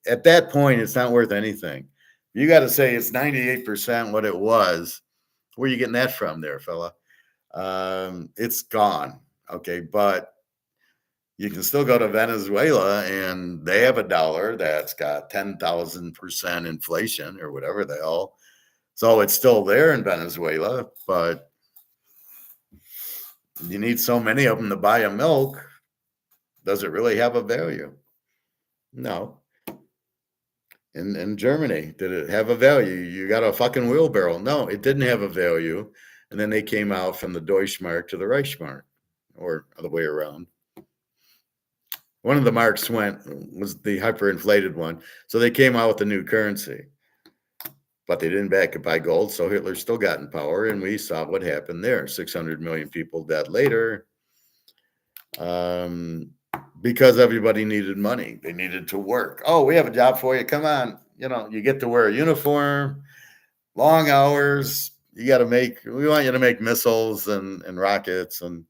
at that point, it's not worth anything. You got to say it's 98% what it was. Where are you getting that from there, fella? It's gone. Okay. But you can still go to Venezuela and they have a dollar that's got 10,000% inflation or whatever the hell. So it's still there in Venezuela, but you need so many of them to buy a milk. Does it really have a value? No. In Germany, did it have a value? You got a fucking wheelbarrow. No, it didn't have a value. And then they came out from the Deutschmark to the Reichsmark, or other way around. One of the marks was the hyperinflated one. So they came out with a new currency. But they didn't back it by gold, so Hitler still got in power, and we saw what happened there. 600 million people dead later, because everybody needed money. They needed to work. Oh, we have a job for you. Come on. You get to wear a uniform, long hours. We want you to make missiles and rockets and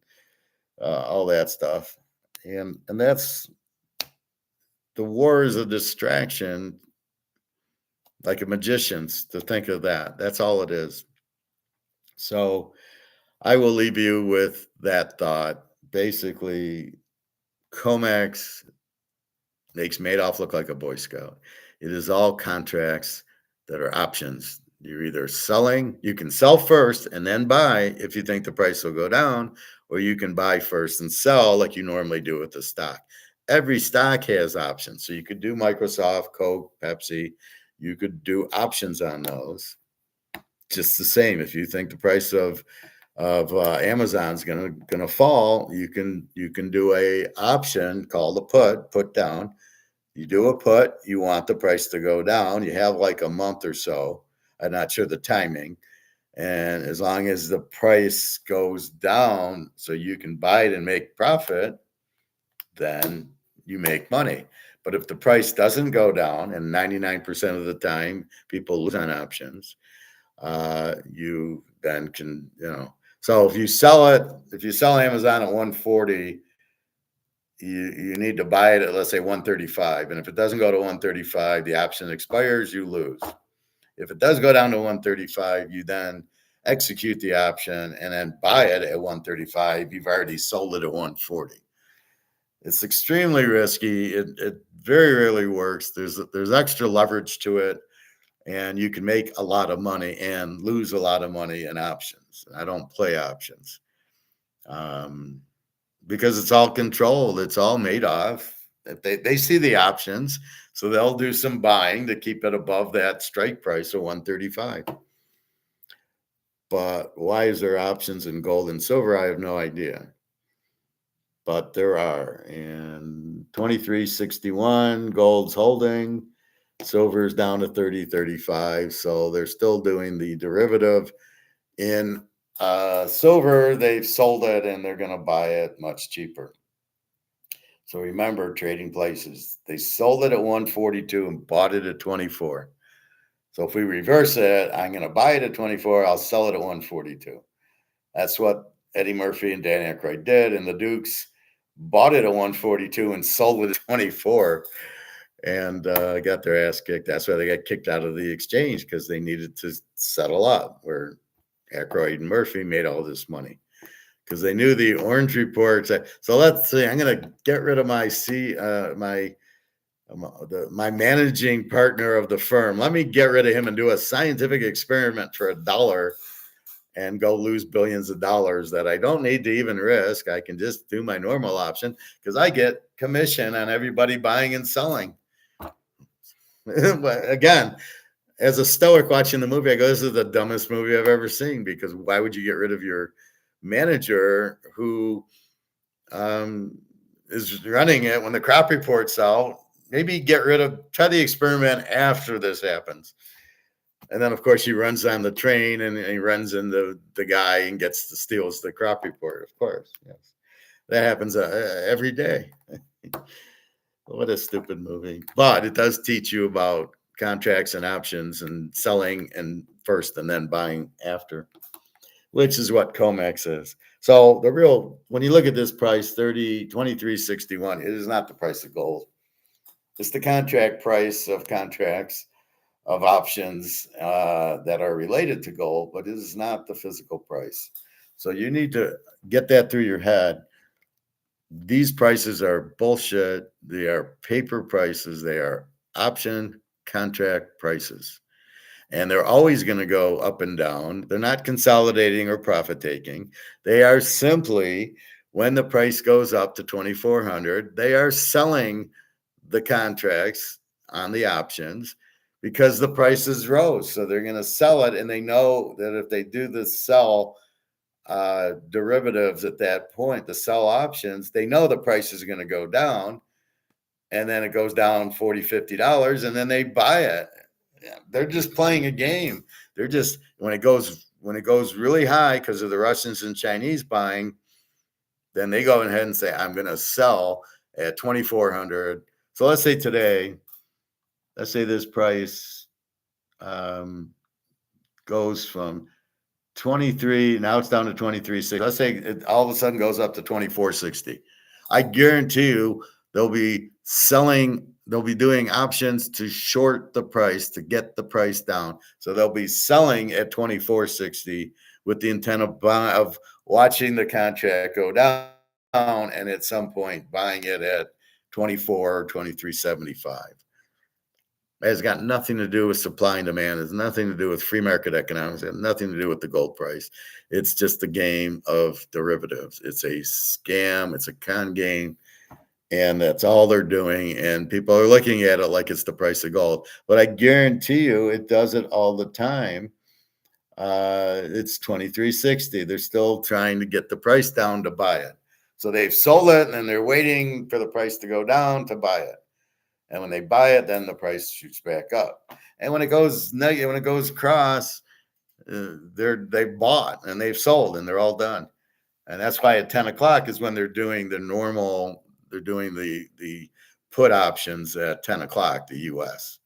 all that stuff. And that's, the war is a distraction, like a magician's, to think of that. That's all it is. So I will leave you with that thought. Basically, Comex makes Madoff look like a Boy Scout. It is all contracts that are options. You're either selling, you can sell first and then buy if you think the price will go down, or you can buy first and sell like you normally do with the stock. Every stock has options. So you could do Microsoft, Coke, Pepsi. You could do options on those. Just the same. If you think the price of Amazon's gonna fall, you can do a option called a put down. You do a put, you want the price to go down. You have like a month or so. I'm not sure the timing. And as long as the price goes down so you can buy it and make profit, then you make money. But if the price doesn't go down, and 99% of the time people lose on options, you then can, so if you sell Amazon at 140, you need to buy it at, let's say, 135. And if it doesn't go to 135, the option expires, you lose. If it does go down to 135, you then execute the option and then buy it at 135. You've already sold it at 140. It's extremely risky. It very rarely works. There's extra leverage to it, and you can make a lot of money and lose a lot of money in options. I don't play options because it's all controlled. It's all made off. They see the options, so they'll do some buying to keep it above that strike price of 135. But why is there options in gold and silver? I have no idea. But there are. And 23.61, gold's holding. Silver's down to 30.35. So they're still doing the derivative. In silver, they've sold it and they're going to buy it much cheaper. So remember, trading places, they sold it at 142 and bought it at 24. So if we reverse it, I'm going to buy it at 24. I'll sell it at 142. That's what Eddie Murphy and Dan Aykroyd did. And the Dukes bought it at 142 and sold it at 24 and got their ass kicked. That's why they got kicked out of the exchange, because they needed to settle up, where Aykroyd and Murphy made all this money because they knew the orange reports. So let's see, I'm going to get rid of my my managing partner of the firm. Let me get rid of him and do a scientific experiment for $1 and go lose billions of dollars that I don't need to even risk. I can just do my normal option because I get commission on everybody buying and selling. But again, as a stoic watching the movie, I go, this is the dumbest movie I've ever seen, because why would you get rid of your manager who is running it when the crop report's out? Maybe try the experiment after this happens. And then, of course, he runs on the train and he runs into the guy and steals the crop report, of course. Yes. That happens every day. What a stupid movie. But it does teach you about contracts and options and selling and first and then buying after, which is what comex is. So when you look at this price, 23.61, it is not the price of gold. It's the contract price of contracts of options that are related to gold, but it is not the physical price. So you need to get that through your head. These prices are bullshit. They are paper prices. They are option contract prices. And they're always going to go up and down. They're not consolidating or profit taking. They are simply, when the price goes up to 2,400, they are selling the contracts on the options because the prices rose. So they're going to sell it. And they know that if they do the sell derivatives at that point, the sell options, they know the price is going to go down. And then it goes down $40, $50, and then they buy it. They're just playing a game. They're just, when it goes really high because of the Russians and Chinese buying, then they go ahead and say, I'm going to sell at 2,400. So let's say this price goes from 23, now it's down to 23.60. Let's say it all of a sudden goes up to 24.60. I guarantee you they'll be doing options to short the price to get the price down. So they'll be selling at 24.60 with the intent of watching the contract go down and at some point buying it at 24 or 23.75. It has got nothing to do with supply and demand. It has nothing to do with free market economics. It has nothing to do with the gold price. It's just a game of derivatives. It's a scam. It's a con game. And that's all they're doing. And people are looking at it like it's the price of gold. But I guarantee you it does it all the time. It's 23.60. They're still trying to get the price down to buy it. So they've sold it and then they're waiting for the price to go down to buy it. And when they buy it, then the price shoots back up. And when it goes negative, when it goes across, they bought and they've sold and they're all done. And that's why at 10 o'clock is when they're doing the put options at 10 o'clock, the US.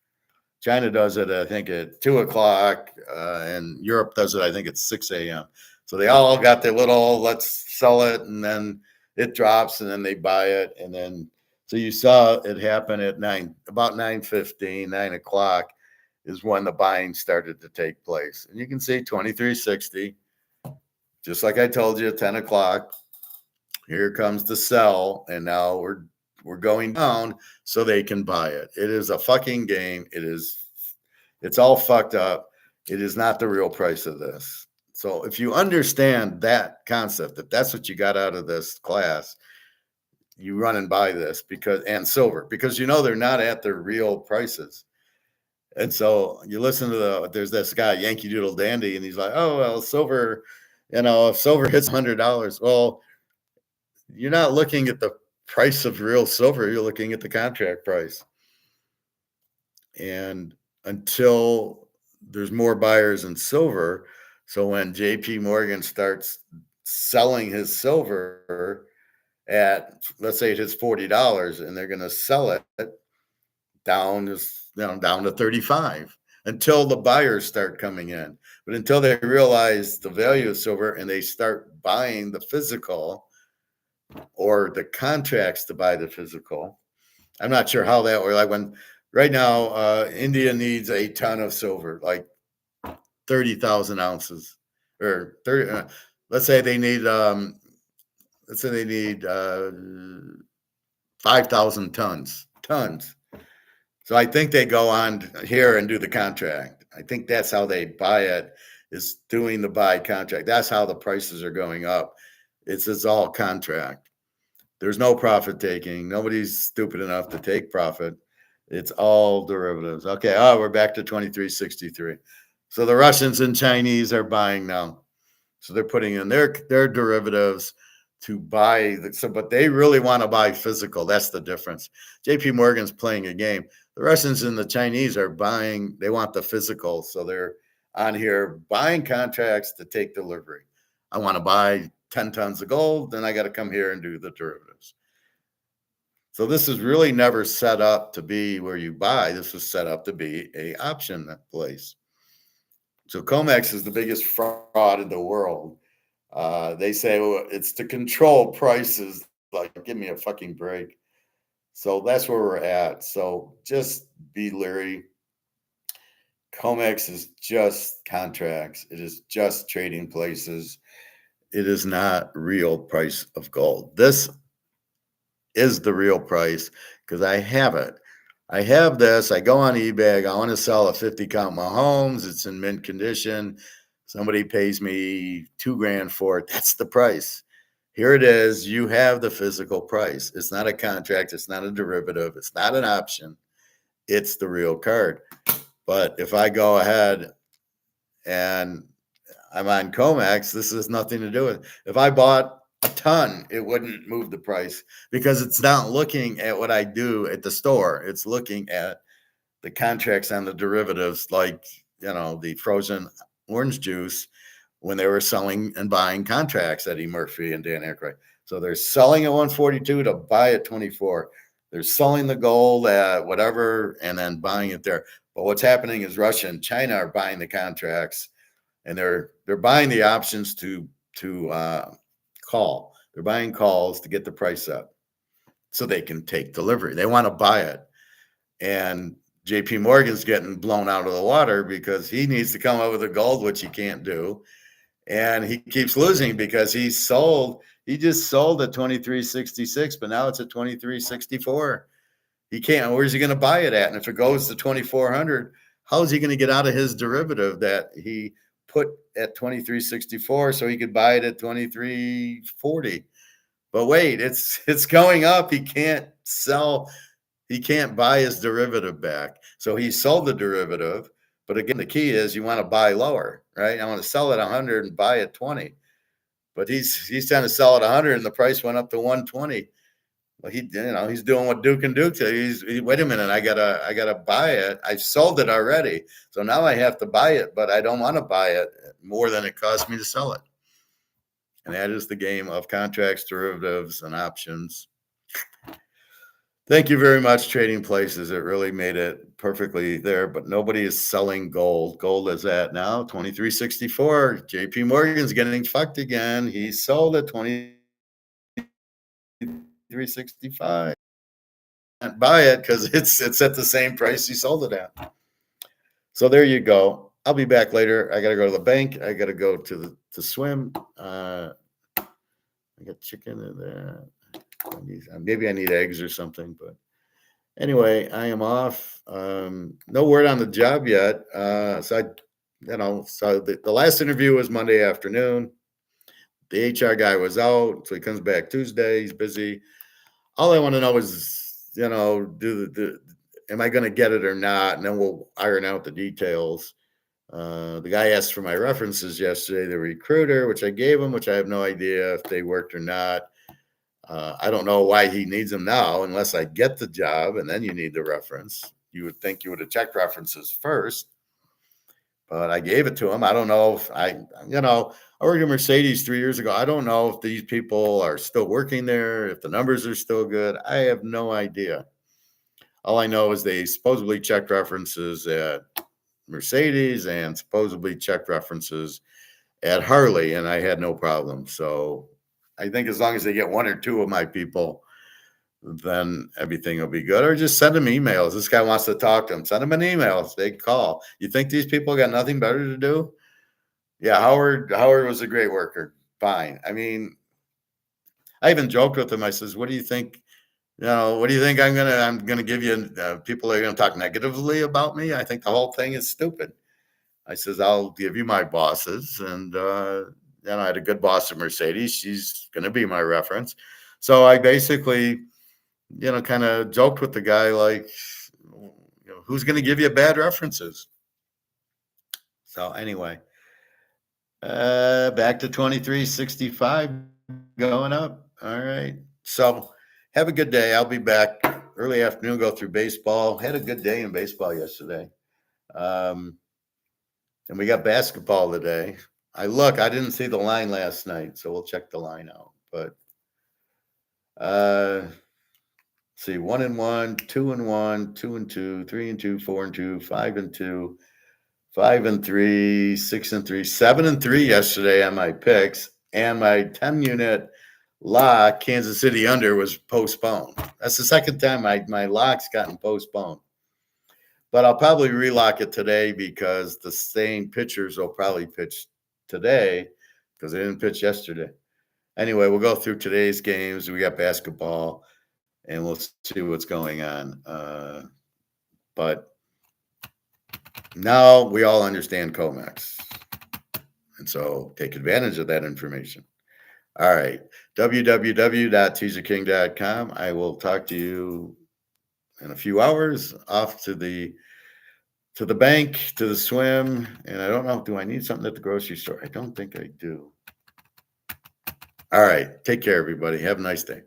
China does it, I think, at 2 o'clock, and Europe does it, I think, at 6 a.m. So they all got their little, let's sell it, and then it drops, and then they buy it, and then, so you saw it happen at about 9:15, 9 o'clock is when the buying started to take place. And you can see 23.60, just like I told you, 10 o'clock, here comes the sell, and now we're going down so they can buy it. It is a fucking game. It's all fucked up. It is not the real price of this. So if you understand that concept, if that's what you got out of this class, you run and buy this and silver, because they're not at their real prices. And so you listen to there's this guy, Yankee Doodle Dandy, and he's like, oh, well, silver, if silver hits $100, well, you're not looking at the price of real silver. You're looking at the contract price. And until there's more buyers in silver, so when JP Morgan starts selling his silver at, let's say it hits $40, and they're going to sell it down to 35 until the buyers start coming in. But until they realize the value of silver and they start buying the physical or the contracts to buy the physical, I'm not sure how that works. Like when right now, India needs a ton of silver, like 30,000 ounces, or 30. Let's say they need 5,000 tons. So I think they go on here and do the contract. I think that's how they buy it, is doing the buy contract. That's how the prices are going up. It's all contract. There's no profit taking. Nobody's stupid enough to take profit. It's all derivatives. Okay. Oh, we're back to 2363. So the Russians and Chinese are buying now. So they're putting in their derivatives to buy. But they really want to buy physical. That's the difference. JP Morgan's playing a game. The Russians and the Chinese are buying. They want the physical. So they're on here buying contracts to take delivery. I want to buy 10 tons of gold. Then I got to come here and do the derivatives. So this is really never set up to be where you buy. This was set up to be a option place. So comex is the biggest fraud in the world. They say, well, it's to control prices. Like, give me a fucking break. So that's where we're at. So just be leery. Comex is just contracts. It is just trading places. It is not real price of gold. This is the real price because I have it. I have this. I go on eBay. I want to sell a 50 count Mahomes. It's in mint condition. Somebody pays me $2,000 for it. That's the price. Here it is. You have the physical price. It's not a contract. It's not a derivative. It's not an option. It's the real card. But if I go ahead and I'm on Comex, this has nothing to do with it. If I bought a ton, it wouldn't move the price because it's not looking at what I do at the store. It's looking at the contracts on the derivatives, like, the frozen orange juice when they were selling and buying contracts, Eddie Murphy and Dan Aykroyd. So they're selling at 142 to buy at 24. They're selling the gold at whatever and then buying it there. But what's happening is Russia and China are buying the contracts, and they're buying the options to call. They're buying calls to get the price up so they can take delivery. They want to buy it. And JP Morgan's getting blown out of the water because he needs to come up with the gold, which he can't do. And he keeps losing because he just sold at 2366, but now it's at 2364. He can't. Where's he going to buy it at? And if it goes to 2400, how is he going to get out of his derivative that he put at 2364 so he could buy it at 2340? But wait, it's going up. He can't sell. He can't buy his derivative back. So he sold the derivative. But again, the key is you want to buy lower, right? I want to sell at 100 and buy at 20. But he's trying to sell at 100 and the price went up to 120. Well, he's doing what Duke and Duke say. Wait a minute, I gotta buy it. I sold it already, so now I have to buy it, but I don't want to buy it more than it cost me to sell it. And that is the game of contracts, derivatives, and options. Thank you very much, Trading Places. It really made it perfectly there, but nobody is selling gold. Gold is at now 2364. JP Morgan's getting fucked again. He sold at 2365. Can't buy it because it's at the same price he sold it at. So there you go. I'll be back later. I got to go to the bank. I got to go to swim. I got chicken in there. Maybe I need eggs or something, but anyway, I am off. No word on the job yet. So the last interview was Monday afternoon. The HR guy was out, so he comes back Tuesday. He's busy. All I want to know is, am I going to get it or not? And then we'll iron out the details. The guy asked for my references yesterday, the recruiter, which I gave him, which I have no idea if they worked or not. I don't know why he needs them now, unless I get the job, and then you need the reference. You would think you would have checked references first, but I gave it to him. I don't know if I worked at Mercedes 3 years ago. I don't know if these people are still working there, if the numbers are still good. I have no idea. All I know is they supposedly checked references at Mercedes and supposedly checked references at Harley, and I had no problem. So I think as long as they get one or two of my people, then everything will be good. Or just send them emails. This guy wants to talk to them. Send them an email. They call. You think these people got nothing better to do? Yeah, Howard was a great worker. Fine. I mean, I even joked with him. I says, what do you think What do you think I'm gonna give you? People are gonna talk negatively about me. I think the whole thing is stupid. I says, I'll give you my bosses. And, I had a good boss at Mercedes. She's going to be my reference. So I basically, kind of joked with the guy, like, who's going to give you bad references? So anyway, back to 2365 going up. All right. So have a good day. I'll be back early afternoon, go through baseball. Had a good day in baseball yesterday. And we got basketball today. I didn't see the line last night, so we'll check the line out. But see, 1-1, 2-1, 2-2, 3-2, 4-2, 5-2, 5-3, 6-3, 7-3 yesterday on my picks, and my 10-unit lock, Kansas City under, was postponed. That's the second time my lock's gotten postponed. But I'll probably relock it today because the same pitchers will probably pitch today because they didn't pitch yesterday. Anyway, we'll go through today's games. We got basketball, and we'll see what's going on. But now we all understand comex, and so take advantage of that information. All right, www.teaserking.com. I will talk to you in a few hours. Off to the bank, to the swim, and I don't know, do I need something at the grocery store? I don't think I do. All right. Take care, everybody. Have a nice day.